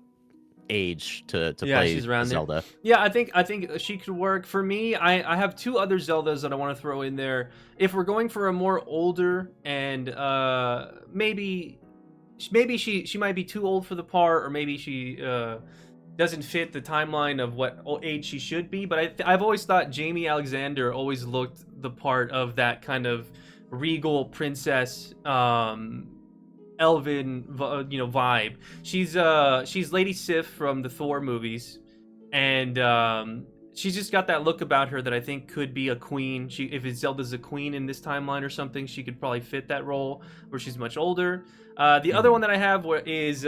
age to play she's around Zelda. Yeah, I think she could work. For me, I have two other Zeldas that I want to throw in there. If we're going for a more older and maybe she might be too old for the part, or maybe she doesn't fit the timeline of what age she should be. But I've always thought Jamie Alexander always looked the part of that kind of regal princess, elven, vibe. She's Lady Sif from the Thor movies, and she's just got that look about her that I think could be a queen. If Zelda's a queen in this timeline or something, she could probably fit that role where she's much older. The other one that I have is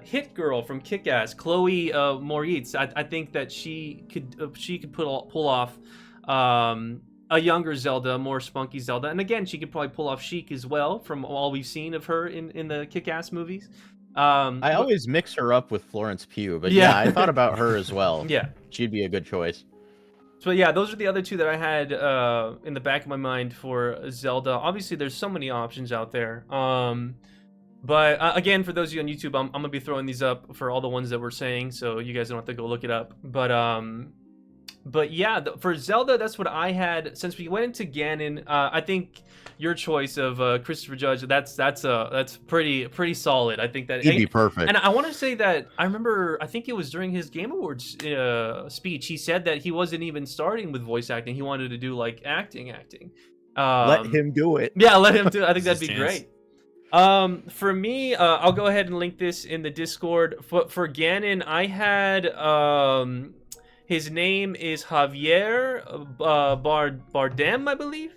Hit Girl from Kick-Ass, Chloe Moritz. I think that she could pull off a younger Zelda, more spunky Zelda, and again, she could probably pull off Sheik as well from all we've seen of her in the Kick-Ass movies. I always mix her up with Florence Pugh, but Yeah. yeah, I thought about her as well. Yeah. She'd be a good choice. So yeah, those are the other two that I had in the back of my mind for Zelda. Obviously, there's so many options out there. But again, for those of you on YouTube, I'm gonna be throwing these up for all the ones that we're saying, so you guys don't have to go look it up. But yeah, for Zelda, that's what I had. Since we went into Ganon, I think your choice of Christopher Judge, that's pretty solid. I think that He'd be perfect. And I want to say that I remember, I think it was during his Game Awards speech, he said that he wasn't even starting with voice acting. He wanted to do like acting. Let him do it. Yeah, let him do it. I think that'd be Chance. great. For me, I'll go ahead and link this in the Discord. For Ganon, I had his name is Javier Bardem, I believe.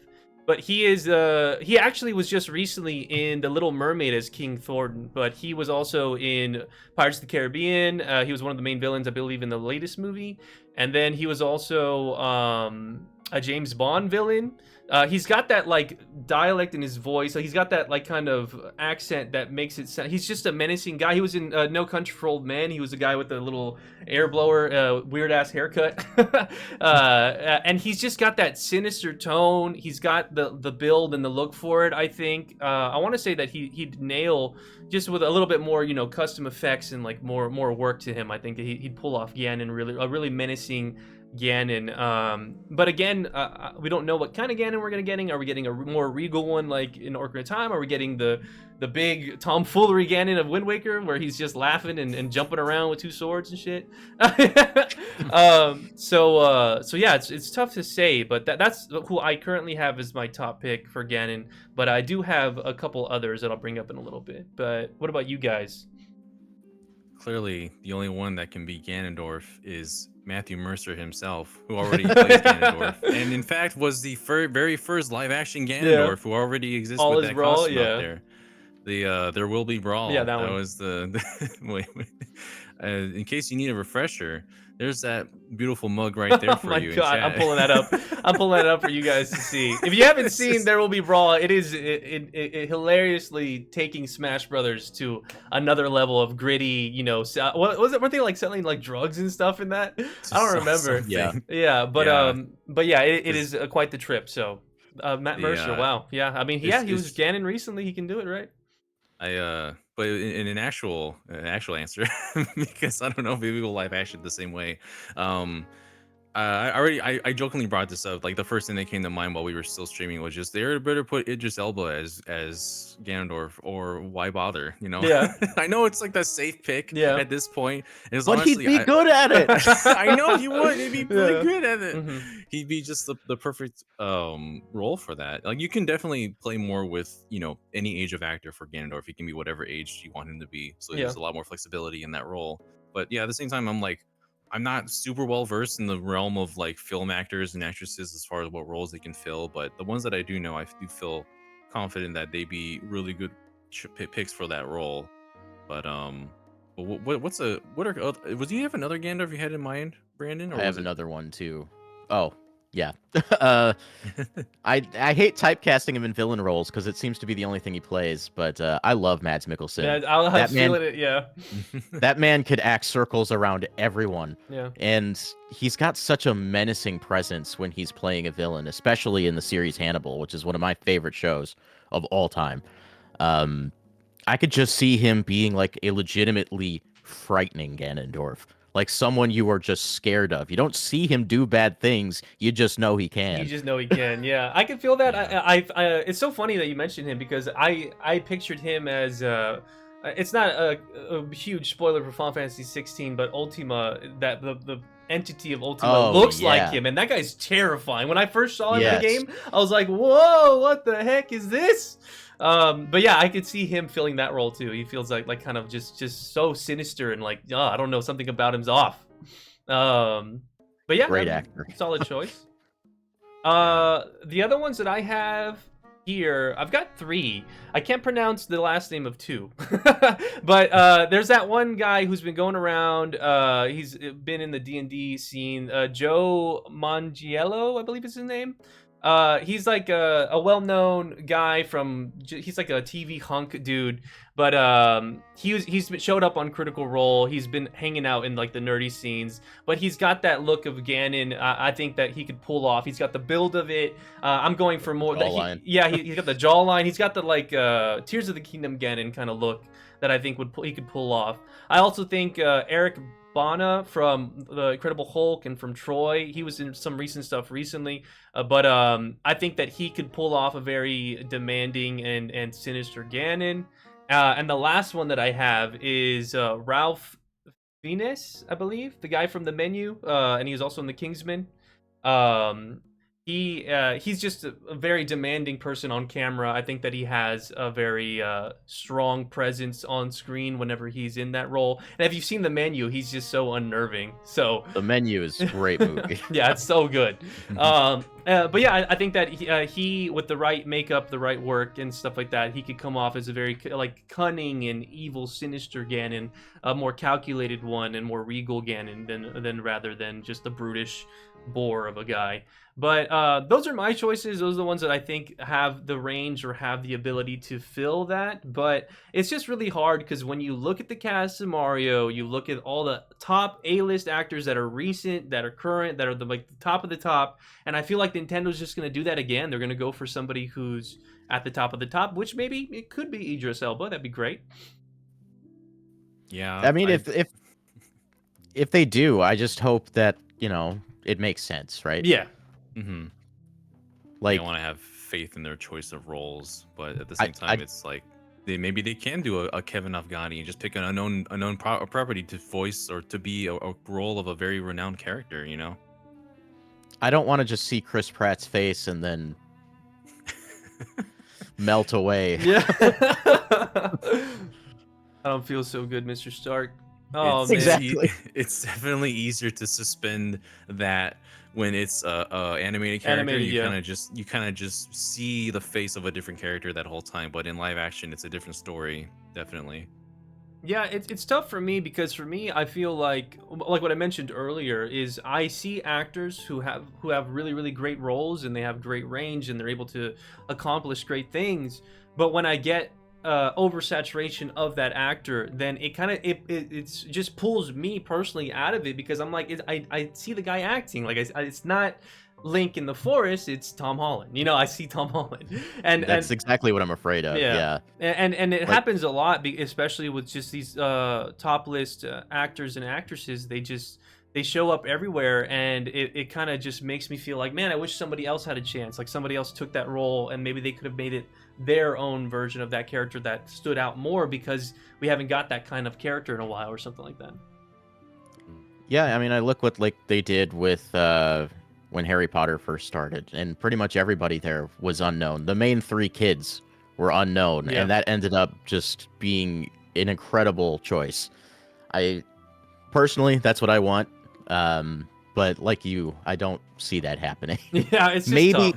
But he is he actually was just recently in The Little Mermaid as King Thornton, but he was also in Pirates of the Caribbean. He was one of the main villains, I believe, in the latest movie. And then he was also a James Bond villain. He's got that like dialect in his voice. He's got that like kind of accent that makes it sound. He's just a menacing guy. He was in No Country for Old Men. He was a guy with a little air blower, weird ass haircut, and he's just got that sinister tone. He's got the build and the look for it. I think I want to say that he'd nail just with a little bit more, you know, custom effects and like more work to him. I think that he'd pull off Ganon, a really menacing Ganon. But again, we don't know what kind of Ganon we're getting. Are we getting a more regal one like in Ocarina of Time? Are we getting the big tomfoolery Ganon of Wind Waker where he's just laughing and jumping around with two swords and shit? So yeah, it's tough to say, but that's who I currently have as my top pick for Ganon. But I do have a couple others that I'll bring up in a little bit. But what about you guys? Clearly, the only one that can be Ganondorf is Matthew Mercer himself, who already plays Ganondorf, and in fact was the very first live-action Ganondorf who already exists All with Is that Brawl, costume yeah. up there. The There Will Be Brawl. Yeah, that one. was the wait. In case you need a refresher, there's that beautiful mug right there for oh my you. god, in I'm chat. pulling that up. I'm pulling that up for you guys to see. If you haven't seen There Will Be Brawl, it is it hilariously taking Smash Brothers to another level of gritty. You know, what was it? Weren't they like selling like drugs and stuff in that? I don't remember. Yeah, but yeah, it is quite the trip. So Matt Mercer, wow, yeah. I mean, he was Ganon recently. He can do it, right? But in an actual answer, because I don't know if maybe we'll live action the same way. I jokingly brought this up. Like the first thing that came to mind while we were still streaming was just they better put Idris Elba as Ganondorf, or why bother? You know? Yeah. I know it's like the safe pick at this point. It's But honestly, he'd be good at it. I know he would. He'd be really good at it. Mm-hmm. He'd be just the perfect role for that. Like you can definitely play more with, you know, any age of actor for Ganondorf. He can be whatever age you want him to be. So there's a lot more flexibility in that role. But yeah, at the same time, I'm not super well versed in the realm of like film actors and actresses as far as what roles they can fill, but the ones that I do know, I do feel confident that they'd be really good picks for that role. But was do you have another Gandalf you had in mind, Brandon? Or I have another one too. Oh, yeah. I hate typecasting him in villain roles because it seems to be the only thing he plays, but I love Mads Mikkelsen. Yeah, I was feeling it, yeah. That man could act circles around everyone. Yeah. And he's got such a menacing presence when he's playing a villain, especially in the series Hannibal, which is one of my favorite shows of all time. I could just see him being like a legitimately frightening Ganondorf. Like someone you are just scared of. You don't see him do bad things. You just know he can. You just know he can. Yeah, I can feel that. I it's so funny that you mentioned him because I pictured him as it's not a huge spoiler for Final Fantasy 16, but Ultima, that the entity of Ultima looks like him, and that guy's terrifying. When I first saw him in the game, I was like, "Whoa, what the heck is this?" But yeah, I could see him filling that role too. He feels like kind of just so sinister and like, I don't know, something about him's off. But yeah, great actor. Solid choice. The other ones that I have here, I've got 3. I can't pronounce the last name of 2, but there's that one guy who's been going around. He's been in the D&D scene. Joe Mangiello, I believe is his name. He's like a well-known guy from. He's like a TV hunk dude, but he's showed up on Critical Role. He's been hanging out in like the nerdy scenes, but he's got that look of Ganon. I think that he could pull off. He's got the build of it. I'm going for more. He's got the jawline. He's got the like Tears of the Kingdom Ganon kind of look that I think he could pull off. I also think Eric Bana from the Incredible Hulk and from Troy. He was in some recent stuff recently, but I think that he could pull off a very demanding and sinister Ganon. And the last one that I have is Ralph Fiennes, I believe, the guy from the Menu, and he was also in the Kingsman. Um, he's just a very demanding person on camera. I think that he has a very strong presence on screen whenever he's in that role. And if you've seen The Menu, he's just so unnerving. So The Menu is a great movie. yeah, it's so good. But yeah, I think that he with the right makeup, the right work, and stuff like that, he could come off as a very like cunning and evil, sinister Ganon, a more calculated one and more regal Ganon than rather than just the brutish bore of a guy. But those are my choices. Those are the ones that I think have the range or have the ability to fill that. But it's just really hard because when you look at the cast of Mario, you look at all the top A-list actors that are recent, that are current, that are the top of the top, and I feel like Nintendo's just going to do that again. They're going to go for somebody who's at the top of the top, which maybe it could be Idris Elba. That'd be great. Yeah, I mean, if they do, I just hope that it makes sense, right? Yeah. Mm-hmm. Like, I want to have faith in their choice of roles, but at the same time, it's like maybe they can do a Kevin Afghani and just pick an unknown property to voice or to be a role of a very renowned character. I don't want to just see Chris Pratt's face and then melt away. Yeah. I don't feel so good, Mr. Stark. Oh, man. Exactly. It's definitely easier to suspend that when it's animated character. You kind of just see the face of a different character that whole time, but in live action, it's a different story, definitely. Yeah, it's tough for me because for me, I feel like what I mentioned earlier is I see actors who have really, really great roles and they have great range and they're able to accomplish great things. But when I get oversaturation of that actor, then it just pulls me personally out of it because I'm like, I see the guy acting like it's not Link in the forest, it's Tom Holland. I see Tom Holland, and that's exactly what I'm afraid of. Yeah. And it happens a lot, especially with just these top list actors and actresses. They show up everywhere, and it kind of just makes me feel like, man, I wish somebody else had a chance. Like somebody else took that role, and maybe they could have made it their own version of that character that stood out more because we haven't got that kind of character in a while or something like that. Yeah, I mean, I look what they did with when Harry Potter first started, and pretty much everybody there was unknown. The main 3 kids were unknown, and that ended up just being an incredible choice. Personally, that's what I want. But like you, I don't see that happening. Yeah, it's just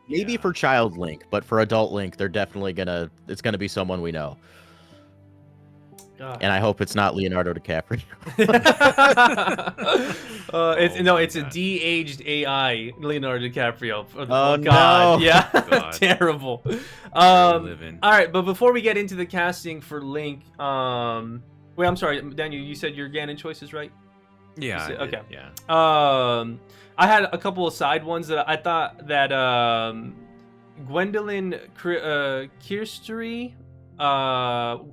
maybe for child Link, but for adult Link, they're definitely it's gonna be someone we know. And I hope it's not Leonardo DiCaprio. It's a de-aged AI Leonardo DiCaprio. Oh God, no. yeah, God. Terrible. All right, but before we get into the casting for Link, wait, I'm sorry, Daniel, you said your Ganon choices, right? Yeah. Okay. Yeah. I had a couple of side ones that I thought that Gwendolyn Kirstery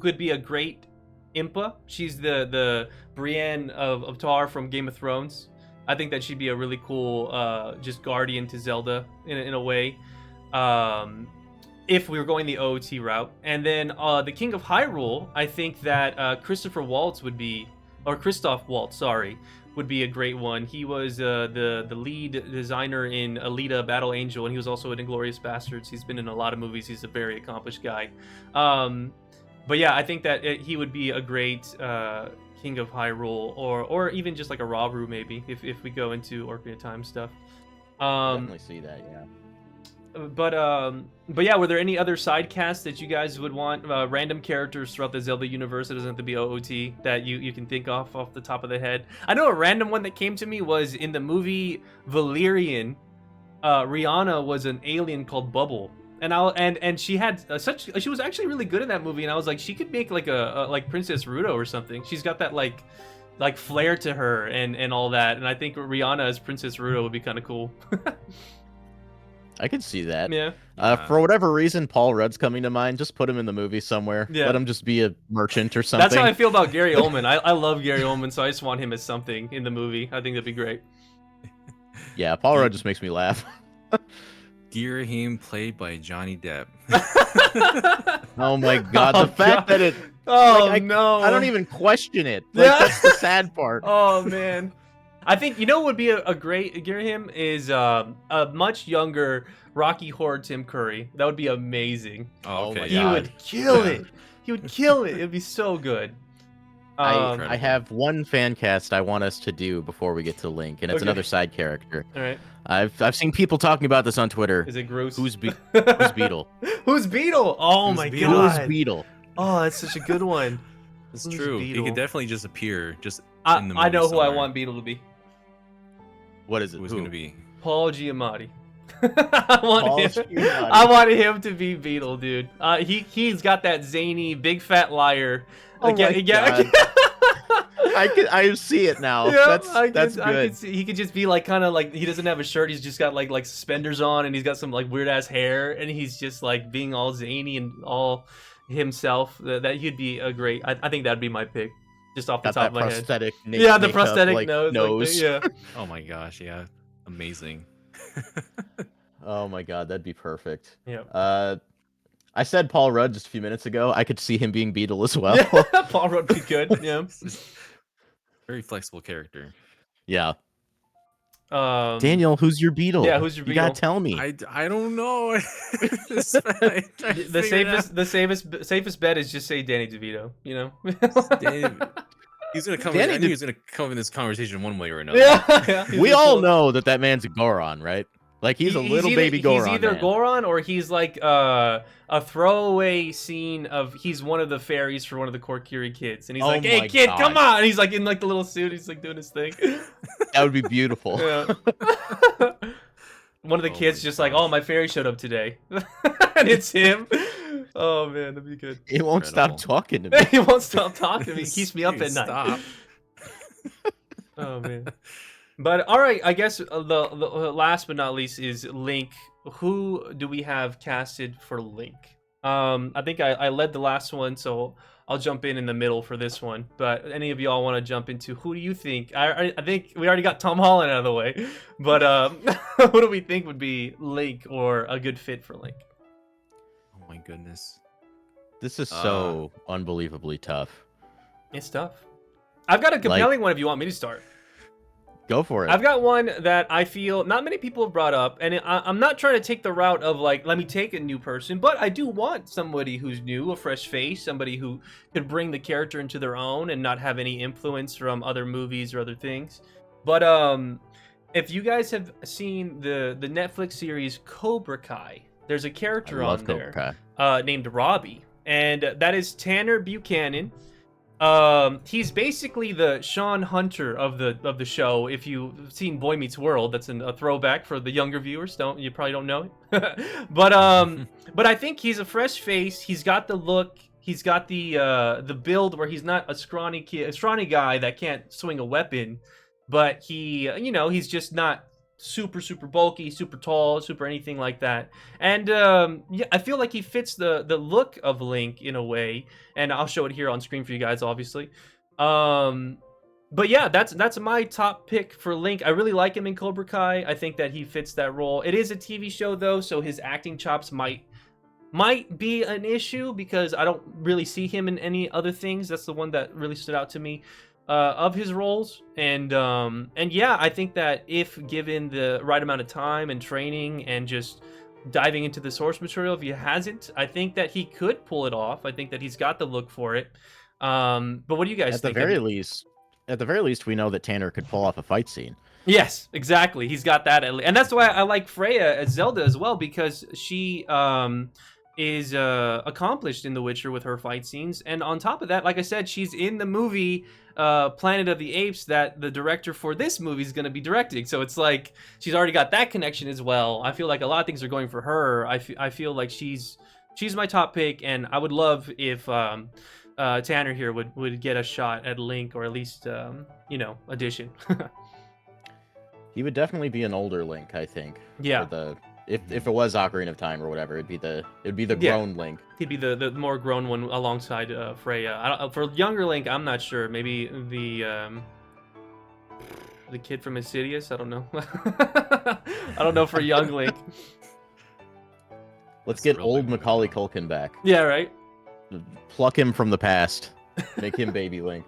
could be a great Impa. She's the Brienne of Tar from Game of Thrones. I think that she'd be a really cool just guardian to Zelda in a way. If we were going the OOT route. And then the King of Hyrule, I think that Christoph Waltz would be a great one. He was the lead designer in Alita Battle Angel, and he was also in Inglourious Bastards. He's been in a lot of movies. He's a very accomplished guy. But yeah, I think that he would be a great King of Hyrule, or even just like a Rauru maybe, if we go into Ocarina of Time stuff. Definitely see that, yeah. But yeah, were there any other side casts that you guys would want, random characters throughout the Zelda universe? It doesn't have to be OOT, that you can think off the top of the head. I know a random one that came to me was in the movie Valerian. Rihanna was an alien called Bubble. And she had she was actually really good in that movie, and I was like, she could make like a like Princess Ruto or something. She's got that like flair to her and all that, and I think Rihanna as Princess Ruto would be kind of cool. I could see that. Yeah. For whatever reason, Paul Rudd's coming to mind. Just put him in the movie somewhere. Yeah. Let him just be a merchant or something. That's how I feel about Gary Oldman. I love Gary Oldman, so I just want him as something in the movie. I think that'd be great. Yeah, Paul Rudd just makes me laugh. Girahim played by Johnny Depp. Oh my god, the fact that it... Oh, like, no. I don't even question it. Like, that's the sad part. Oh, man. I think, you know what would be a great Girahim is a much younger Rocky Horror Tim Curry. That would be amazing. Oh, okay. He would kill it. He would kill it. It would be so good. I have one fan cast I want us to do before we get to Link, and it's another side character. All right. I've seen people talking about this on Twitter. Is it gross? Who's Beetle? Who's Beetle? Oh my god. Who's Beetle? Oh, that's such a good one. It's true. Beetle? He could definitely just appear in the movie I know who somewhere. I want Beetle to be. What is it? Who's going to be? Paul Giamatti. I wanted him to be Beetle, dude. He's got that zany big fat liar. Oh my god. I see it now. Yeah, that's good. I could see, he could just be like kind of like he doesn't have a shirt. He's just got like suspenders on, and he's got some like weird ass hair, and he's just like being all zany and all himself. That he'd be a great. I think that'd be my pick, just off the top of my head. Yeah, the prosthetic like, nose. Like, yeah. Oh my gosh, yeah, amazing. Oh my god, that'd be perfect. Yeah. I said Paul Rudd just a few minutes ago. I could see him being Beetle as well. Paul Rudd would be good. Yeah. Very flexible character. Yeah. Daniel, who's your Beetle? Yeah, who's your Beetle? You gotta tell me. I don't know. The safest bet is just say Danny DeVito. You know. He's gonna come. I knew he was gonna come in this conversation one way or another. Yeah. We all know that man's a Goron, right? Like he's a little baby Goron. He's either man. Goron or he's like a throwaway scene of he's one of the fairies for one of the Korkiri kids, and he's like, "Hey kid, come on!" And he's like in like the little suit, he's like doing his thing. That would be beautiful. Yeah. One of the kids just like, "Oh, my fairy showed up today," and it's him. Oh man, that'd be good. He won't stop talking to me. He won't stop talking to me. He keeps me up at night. Stop. Oh man. But all right, I guess the last but not least is Link. Who do we have casted for Link? I think I led the last one, so I'll jump in the middle for this one. But any of y'all want to jump into who do you think? I think we already got Tom Holland out of the way, but who do we think would be Link or a good fit for Link? Oh my goodness, this is so unbelievably tough. It's tough. I've got a compelling one if you want me to start. Go for it. I've got one that I feel not many people have brought up, and I'm not trying to take the route of like, let me take a new person, but I do want somebody who's new, a fresh face, somebody who could bring the character into their own and not have any influence from other movies or other things. But if you guys have seen the Netflix series Cobra Kai, there's a character on there named Robbie, and that is Tanner Buchanan. He's basically the Sean Hunter of the show. If you've seen Boy Meets World, that's a throwback for the younger viewers. You probably don't know it. but I think he's a fresh face. He's got the look. He's got the build where he's not a scrawny guy that can't swing a weapon, but he's just not super bulky, super tall, super anything like that. And yeah, I feel like he fits the look of Link in a way, and I'll show it here on screen for you guys, obviously. But yeah, that's my top pick for Link. I really like him in Cobra Kai. I think that he fits that role. It is a TV show though, so his acting chops might be an issue because I don't really see him in any other things. That's the one that really stood out to me. Of his roles, and yeah, I think that if given the right amount of time and training and just diving into the source material, if he hasn't, I think that he could pull it off. I think that he's got the look for it. But what do you guys think? At the very least, we know that Tanner could pull off a fight scene. Yes, exactly. He's got that, and that's why I like Freya as Zelda as well, because she is accomplished in The Witcher with her fight scenes. And on top of that, like I said, she's in the movie Planet of the Apes that the director for this movie is going to be directing. So it's like she's already got that connection as well. I feel like a lot of things are going for her. I feel like she's my top pick, and I would love if Tanner here would get a shot at Link, or at least audition. He would definitely be an older Link, I think. Yeah. If it was Ocarina of Time or whatever, it'd be the grown Link. He'd be the more grown one alongside Freya. For younger Link, I'm not sure. Maybe the kid from Insidious. I don't know. I don't know for young Link. Let's get old Macaulay Culkin back. Yeah, right. Pluck him from the past. Make him baby Link.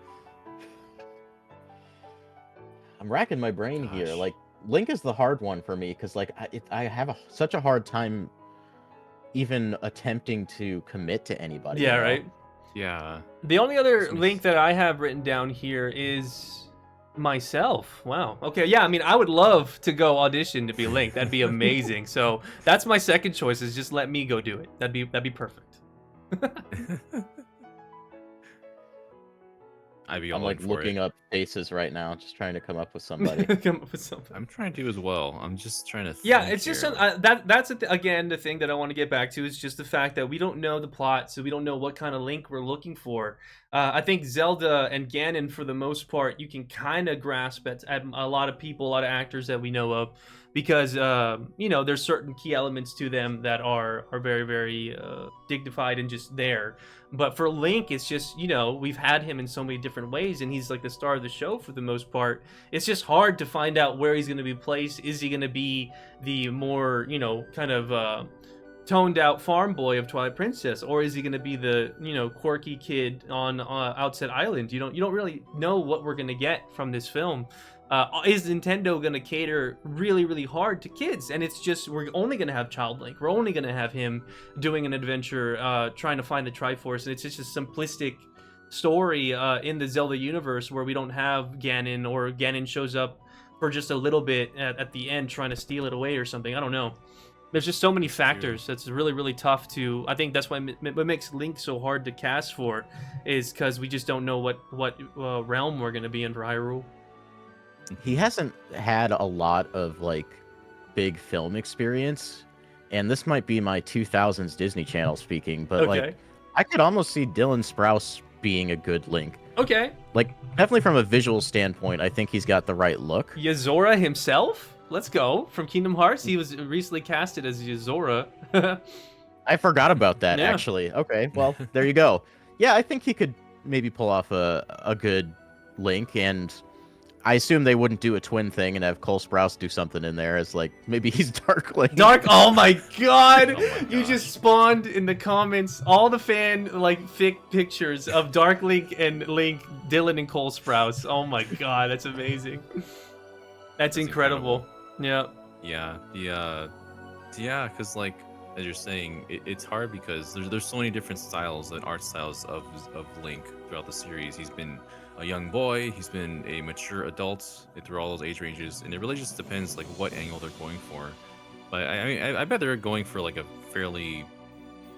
I'm racking my brain here. Like, Link is the hard one for me because, like, I have such a hard time even attempting to commit to anybody. Yeah, right. Yeah. The only other Link that I have written down here is myself. Wow. Okay. Yeah. I mean, I would love to go audition to be Link. That'd be amazing. So that's my second choice. Is just let me go do it. That'd be perfect. I'm like looking up faces right now, just trying to come up with somebody. I'm trying to as well. I'm just trying to think yeah, it's just here. that's again the thing that I want to get back to is just the fact that we don't know the plot, so we don't know what kind of Link we're looking for. I think Zelda and Ganon, for the most part, you can kind of grasp at a lot of people, a lot of actors that we know of, because there's certain key elements to them that are very, very dignified and just there. But for Link, it's just, we've had him in so many different ways, and he's like the star of the show for the most part. It's just hard to find out where he's going to be placed. Is he going to be the more, kind of toned out farm boy of Twilight Princess, or is he going to be the, quirky kid on Outset Island? You don't really know what we're going to get from this film. Is Nintendo going to cater really, really hard to kids? And it's just, we're only going to have Child Link. We're only going to have him doing an adventure, trying to find the Triforce. And it's just a simplistic story in the Zelda universe where we don't have Ganon, or Ganon shows up for just a little bit at the end trying to steal it away or something. I don't know. There's just so many factors that's really, really tough to... I think that's what makes Link so hard to cast for, is because we just don't know what realm we're going to be in for Hyrule. He hasn't had a lot of like big film experience, and this might be my 2000s Disney Channel speaking, but like I could almost see Dylan Sprouse being a good Link. Okay. Like, definitely from a visual standpoint, I think he's got the right look. Yozora himself? Let's go. From Kingdom Hearts, he was recently casted as Yozora. I forgot about that, actually. Okay, well, there you go. Yeah, I think he could maybe pull off a good Link, and I assume they wouldn't do a twin thing and have Cole Sprouse do something in there as, like, maybe he's Dark Link. Oh my god! You just spawned in the comments all the fan, like, fic pictures of Dark Link and Link, Dylan and Cole Sprouse. Oh my god, that's amazing. That's incredible. Yeah. Yeah. Yeah, because, like, as you're saying, it's hard because there's so many different styles and art styles of Link throughout the series. He's been a young boy, he's been a mature adult through all those age ranges, and it really just depends like what angle they're going for. But I bet they're going for like a fairly,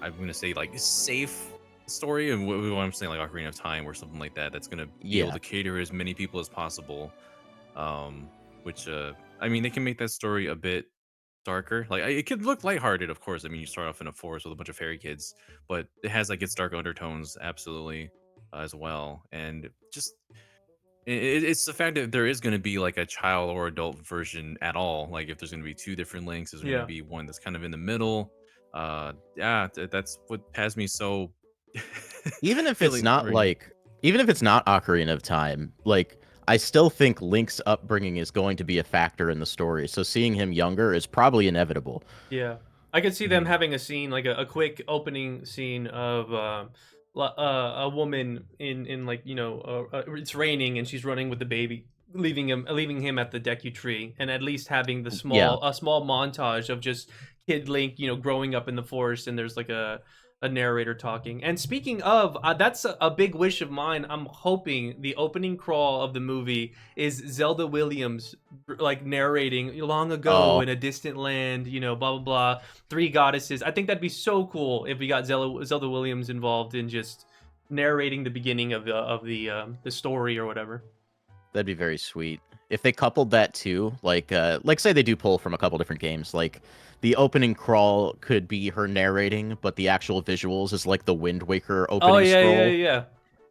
I'm gonna say, like, safe story, and what I'm saying, like Ocarina of Time or something like that, that's gonna be able to cater as many people as possible. Which I mean, they can make that story a bit darker. Like, it could look lighthearted, of course. I mean, you start off in a forest with a bunch of fairy kids, but it has like its dark undertones, absolutely, as well. And just it's the fact that there is going to be like a child or adult version at all. Like, if there's going to be two different Links, there's going to be one that's kind of in the middle. Yeah, that's what has me so. Even if it's not like, even if it's not Ocarina of Time, like, I still think Link's upbringing is going to be a factor in the story. So seeing him younger is probably inevitable. Yeah, I could see them having a scene, like a quick opening scene of a woman in like, it's raining and she's running with the baby, leaving him at the Deku Tree, and at least having the small montage of just Kid Link, growing up in the forest, and there's like a a narrator talking. And speaking of, that's a big wish of mine. I'm hoping the opening crawl of the movie is Zelda Williams like narrating long ago Oh, in a distant land, blah blah blah, three goddesses. I think that'd be so cool if we got Zelda Williams involved in just narrating the beginning of the story or whatever. that'd be very sweet. If they coupled that too, like say they do pull from a couple different games, like the opening crawl could be her narrating, but the actual visuals is like the Wind Waker Oh opening yeah, yeah, scroll. yeah.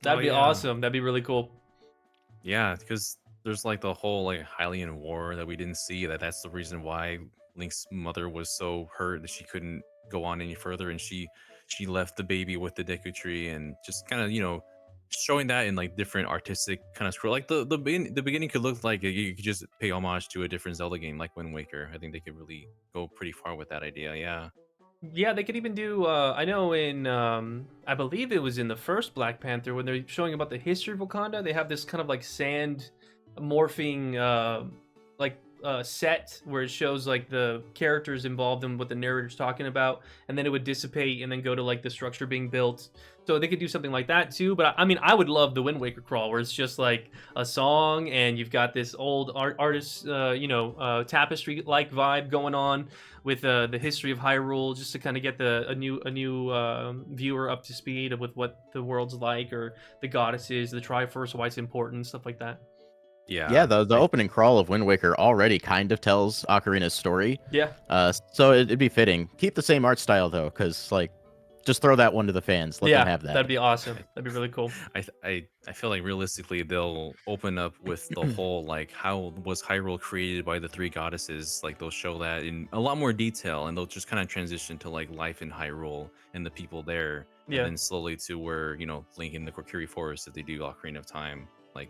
That'd Oh, be yeah. awesome. That'd be really cool. Yeah, because there's like the whole like Hylian war that we didn't see. That's the reason why Link's mother was so hurt that she couldn't go on any further, and she left the baby with the Deku Tree, and just kind of showing that in like different artistic kind of scroll. Like the beginning could look like you could just pay homage to a different Zelda game, like Wind Waker. I think they could really go pretty far with that idea. Yeah. Yeah, they could even do. I know in, I believe it was in the first Black Panther when they're showing about the history of Wakanda. They have this kind of like sand morphing, set where it shows like the characters involved and what the narrator's talking about, and then it would dissipate and then go to like the structure being built. So they could do something like that too. But I mean, I would love the Wind Waker crawl where it's just like a song and you've got this old artist, tapestry like vibe going on with the history of Hyrule, just to kind of get a new viewer up to speed with what the world's like, or the goddesses, the Triforce, why it's important, stuff like that. Yeah. Yeah, the opening crawl of Wind Waker already kind of tells Ocarina's story. Yeah. So it'd be fitting. Keep the same art style though, because like, just throw that one to the fans. Let them have that. That'd be awesome. That'd be really cool. I feel like realistically they'll open up with the whole like how was Hyrule created by the three goddesses. Like they'll show that in a lot more detail, and they'll just kind of transition to like life in Hyrule and the people there, Yeah. and then slowly to where Link in the Kokiri Forest if they do Ocarina of Time. Like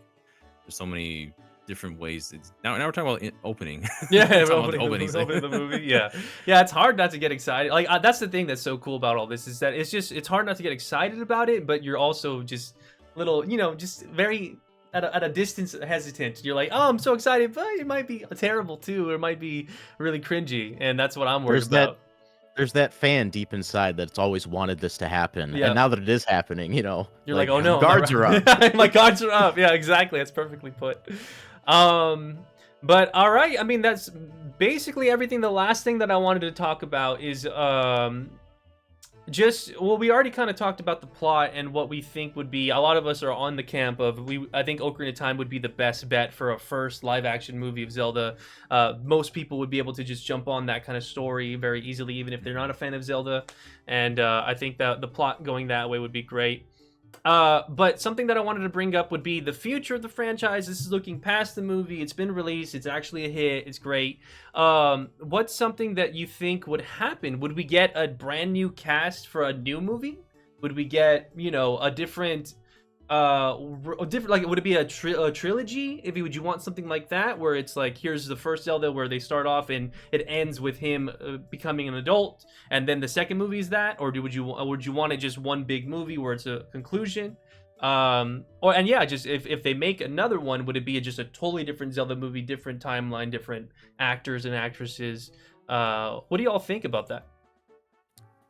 there's so many different ways. Now we're talking about opening. Yeah, We're talking about the opening openings. the movie. Yeah, yeah. It's hard not to get excited. Like that's the thing that's so cool about all this is that it's hard not to get excited about it, but you're also just little, just very at a distance hesitant. You're like, oh, I'm so excited, but it might be terrible too, or it might be really cringy, and that's what I'm worried about. There's that fan deep inside that's always wanted this to happen, Yeah. and now that it is happening, You're like, oh no, guards are up. My guards are up. Yeah, exactly. That's perfectly put. But all right. I mean, that's basically everything. The last thing that I wanted to talk about is we already kind of talked about the plot and what we think would be. A lot of us are on the camp of I think Ocarina of Time would be the best bet for a first live action movie of Zelda. Most people would be able to just jump on that kind of story very easily, even if they're not a fan of Zelda. And I think that the plot going that way would be great. But something that I wanted to bring up would be the future of the franchise. This is looking past the movie. It's been released. It's actually a hit. It's great. What's something that you think would happen? Would we get a brand new cast for a new movie? Would we get, a different, like, would it be a trilogy? Would you want something like that, where it's like, here's the first Zelda where they start off and it ends with him becoming an adult, and then the second movie is that, or would you want it just one big movie where it's a conclusion? Just if they make another one, would it be just a totally different Zelda movie, different timeline, different actors and actresses? What do y'all think about that?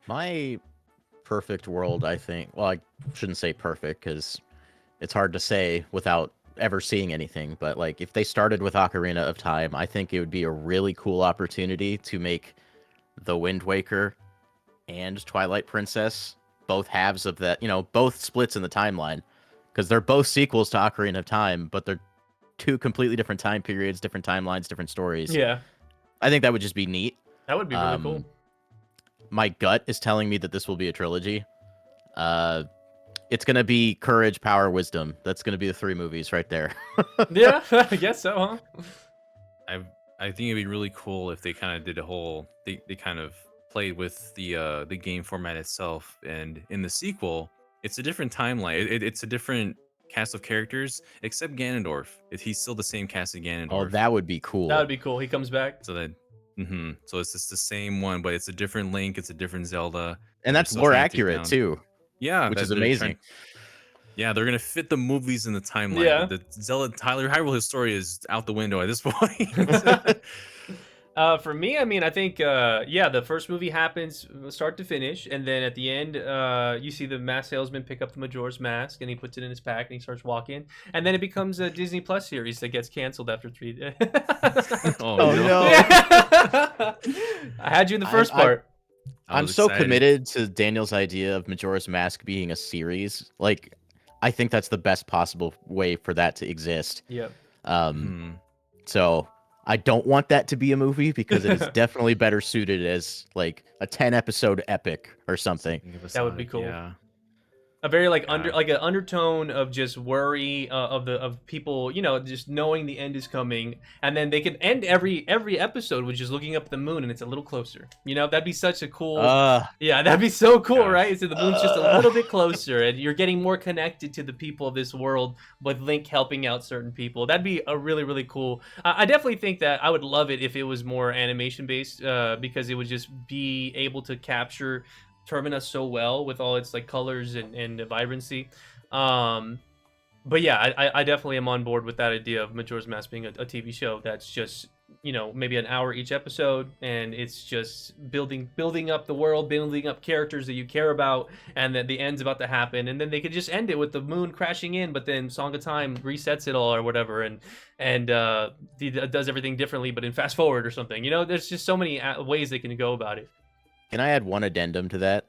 My perfect world, I think. Well, I shouldn't say perfect because it's hard to say without ever seeing anything. But like, if they started with Ocarina of Time, I think it would be a really cool opportunity to make the Wind Waker and Twilight Princess both halves of that. Both splits in the timeline, because they're both sequels to Ocarina of Time, but they're two completely different time periods, different timelines, different stories. Yeah, I think that would just be neat. that would be really cool. My gut is telling me that this will be a trilogy. It's gonna be Courage, Power, Wisdom. That's gonna be the three movies right there. Yeah, I guess so, huh? I think it'd be really cool if they kind of did a whole. They kind of played with the game format itself, and in the sequel, it's a different timeline. It's a different cast of characters, except Ganondorf. He's still the same cast as Ganondorf. Oh, that would be cool. That would be cool. He comes back. So that. So it's just the same one, but it's a different Link. It's a different Zelda, and that's more accurate too. Yeah, which is amazing. They're gonna fit the movies in the timeline. Yeah. The Zelda Hyrule story is out the window at this point. For me, I mean, I think, yeah, the first movie happens start to finish, and then at the end, you see the mask salesman pick up the Majora's Mask, and he puts it in his pack, and he starts walking, and then it becomes a Disney Plus series that gets canceled after 3. Oh, Oh no. no! Yeah. I had you in the first part. I'm so committed to Daniel's idea of Majora's Mask being a series. Like, I think that's the best possible way for that to exist. Yep. So I don't want that to be a movie because it is definitely better suited as like a 10-episode epic or something. That would be cool. Yeah. A very like like an undertone of just worry of people, you know, just knowing the end is coming, and then they can end every episode with just looking up at the moon and it's a little closer. You know, that'd be such a cool. Yeah, that'd be so cool, right? So the moon's just a little bit closer, and you're getting more connected to the people of this world with Link helping out certain people. That'd be a really cool. I definitely think that I would love it if it was more animation based, because it would just be able to capture Termina so well with all its like colors and vibrancy. But yeah, I definitely am on board with that idea of Majora's Mask being a TV show that's just, you know, maybe an hour each episode, and it's just building up the world, building up characters that you care about, and that the end's about to happen, and then they could just end it with the moon crashing in, but then Song of Time resets it all or whatever, and does everything differently, but in fast forward or something. You know, there's just so many ways they can go about it. Can I add one addendum to that?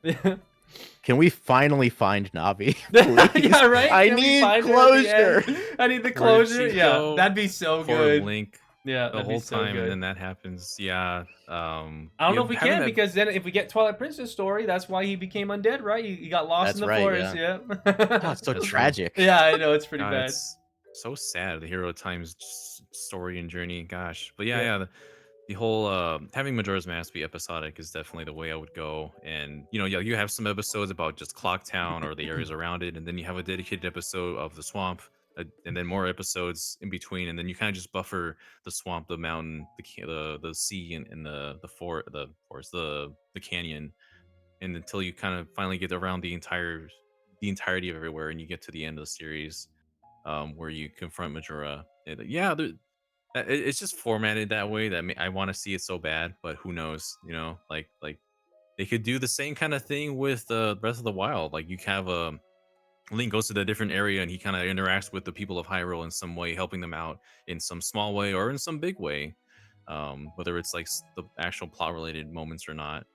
Can we finally find Navi? Yeah, right. I need closure. I need the closure. Yeah, that'd be so good. Link. Yeah, the whole time, and then that happens. Yeah. I don't know if we can, because then if we get Twilight Princess story, that's why he became undead, right? He got lost in the forest. Yeah. Oh, it's so tragic. Yeah, I know, it's pretty bad. It's so sad. The hero time's story and journey. Gosh, but yeah. The whole having Majora's Mask be episodic is definitely the way I would go. And you know, yeah, you have some episodes about just Clock Town or the areas around it, and then you have a dedicated episode of the swamp, and then more episodes in between, and then you kind of just buffer the swamp, the mountain, the sea, and the forest, the canyon, and until you kind of finally get around the entirety of everywhere, and you get to the end of the series, where you confront Majora. Yeah, it's just formatted that way that I want to see it so bad, but who knows? You know, like they could do the same kind of thing with Breath of the Wild. Like you have Link goes to the different area and he kind of interacts with the people of Hyrule in some way, helping them out in some small way or in some big way, whether it's like the actual plot related moments or not,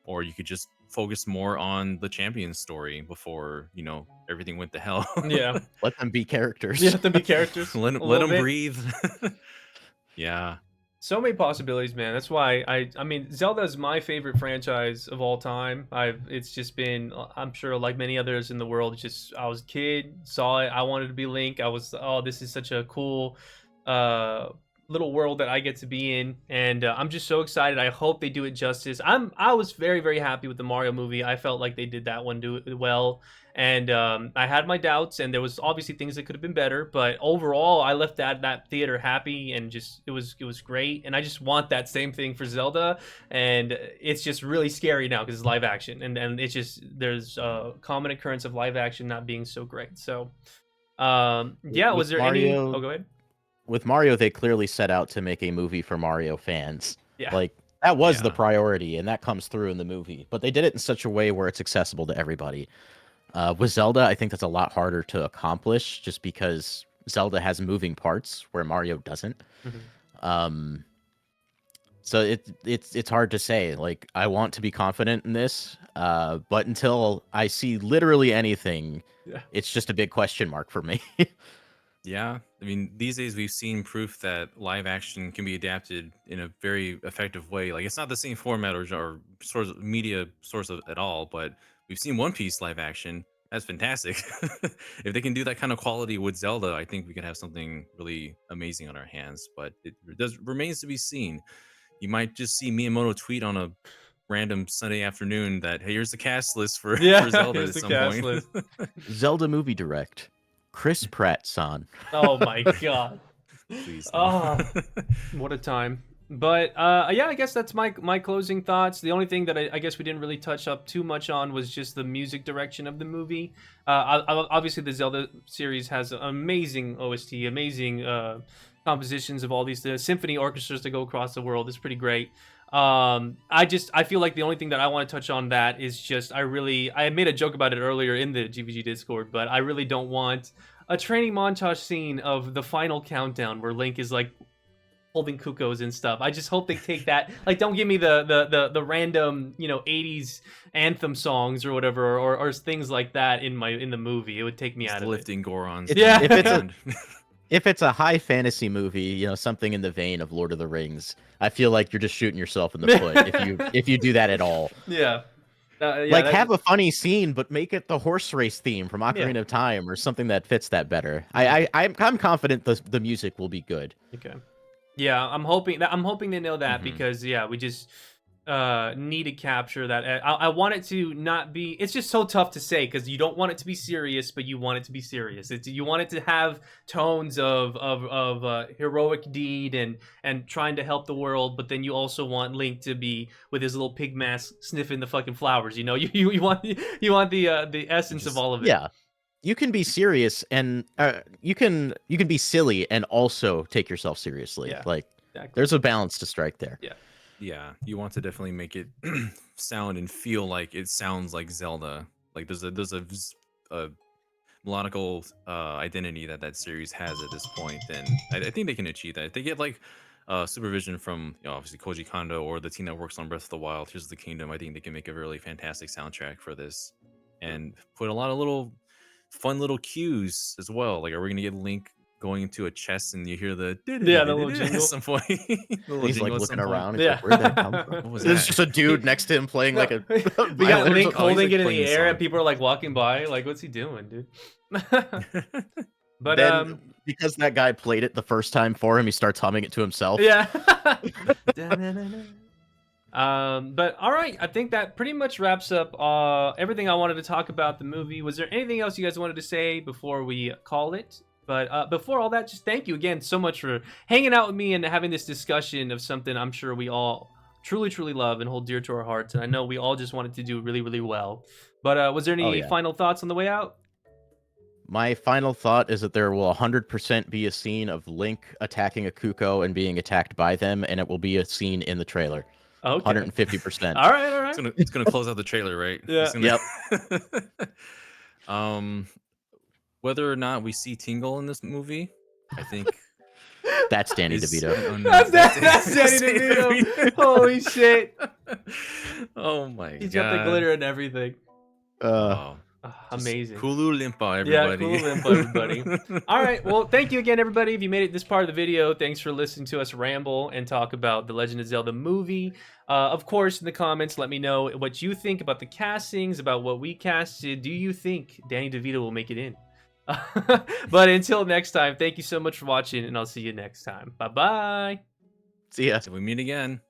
or you could just focus more on the champion's story before, you know, everything went to hell. Yeah. Let them be characters. Yeah, let them be characters. let them breathe. Yeah. So many possibilities, man. That's why I mean, Zelda is my favorite franchise of all time. It's just been, I'm sure like many others in the world, it's just I was a kid, saw it, I wanted to be Link. I was, oh, this is such a cool little world that I get to be in, and I'm just so excited. I hope they do it justice. I was very happy with the Mario movie. I felt like they did that one do it well, and I had my doubts, and there was obviously things that could have been better, but overall I left that theater happy, and just it was great, and I just want that same thing for Zelda. And it's just really scary now because it's live action, and it's just there's a common occurrence of live action not being so great. So yeah, was there any go ahead. With Mario, they clearly set out to make a movie for Mario fans. Yeah. Like, that was the priority, and that comes through in the movie. But they did it in such a way where it's accessible to everybody. With Zelda, I think that's a lot harder to accomplish, just because Zelda has moving parts where Mario doesn't. Mm-hmm. So it's hard to say. Like, I want to be confident in this, but until I see literally anything, it's just a big question mark for me. Yeah, I mean, these days we've seen proof that live action can be adapted in a very effective way. Like, it's not the same format or source media source at all, but we've seen One Piece live action. That's fantastic. If they can do that kind of quality with Zelda, I think we could have something really amazing on our hands. But it remains to be seen. You might just see Miyamoto tweet on a random Sunday afternoon that, hey, here's the cast list for Zelda at some point. Zelda movie direct. Chris Pratt, son. Oh my god. Please. Oh, what a time. But yeah, I guess that's my closing thoughts. The only thing that I guess we didn't really touch up too much on was just the music direction of the movie. Obviously, the Zelda series has amazing OST, amazing compositions of all these symphony orchestras that go across the world. It's pretty great. I feel like the only thing that I want to touch on that is just I made a joke about it earlier in the GVG Discord, but I really don't want a training montage scene of the final countdown where Link is like holding cuckoos and stuff. I just hope they take that. Like, don't give me the random 80s anthem songs or whatever or things like that in the movie. It would take me out of lifting Goron's. Yeah. If it's a high fantasy movie, something in the vein of Lord of the Rings, I feel like you're just shooting yourself in the foot if you do that at all. Yeah. Have a funny scene, but make it the horse race theme from Ocarina of Time or something that fits that better. I'm confident the music will be good. Okay. Yeah, I'm hoping they know that because we just need to capture that. I want it to not be. It's just so tough to say because you don't want it to be serious, but you want it to be serious. You want it to have tones of heroic deed and trying to help the world, but then you also want Link to be with his little pig mask sniffing the fucking flowers. You want the essence of all of it. Yeah. You can be serious and you can be silly and also take yourself seriously. Yeah, exactly. There's a balance to strike there. Yeah, you want to definitely make it sound and feel like it sounds like Zelda. Like there's a melodical identity that series has at this point, and I think they can achieve that. If they get like supervision from obviously Koji Kondo or the team that works on Breath of the Wild, Tears of the Kingdom, I think they can make a really fantastic soundtrack for this and put a lot of little fun little cues as well. Like, are we gonna get Link going into a chest and you hear the little jingle at some point? He's like looking around. Yeah. Like, where'd that come from? What was There's that? just a dude next to him playing like a. We got Link Oh, holding he's, like, it in playing the the air, song. and people are like walking by, like, "What's he doing, dude?" But then, because that guy played it the first time for him, he starts humming it to himself. yeah. But all right, I think that pretty much wraps up everything I wanted to talk about the movie. Was there anything else you guys wanted to say before we call it? But before all that, just thank you again so much for hanging out with me and having this discussion of something I'm sure we all truly, truly love and hold dear to our hearts. And I know we all just wanted to do really, really well. But was there any final thoughts on the way out? My final thought is that there will 100% be a scene of Link attacking a Kuko and being attacked by them, and it will be a scene in the trailer. Okay. 150%. All right. It's gonna close out the trailer, right? Yeah. Yep. Whether or not we see Tingle in this movie, I think That's Danny DeVito. That's Danny DeVito. Holy shit. Oh my god. He's got the glitter and everything. Amazing. Kulu Limpa, everybody. Yeah, Kulu Limpa, everybody. All right. Well, thank you again, everybody. If you made it this part of the video, thanks for listening to us ramble and talk about The Legend of Zelda movie. Of course, in the comments, let me know what you think about the castings, about what we casted. Do you think Danny DeVito will make it in? But until next time, thank you so much for watching, and I'll see you next time. Bye-bye. See ya. Till we meet again.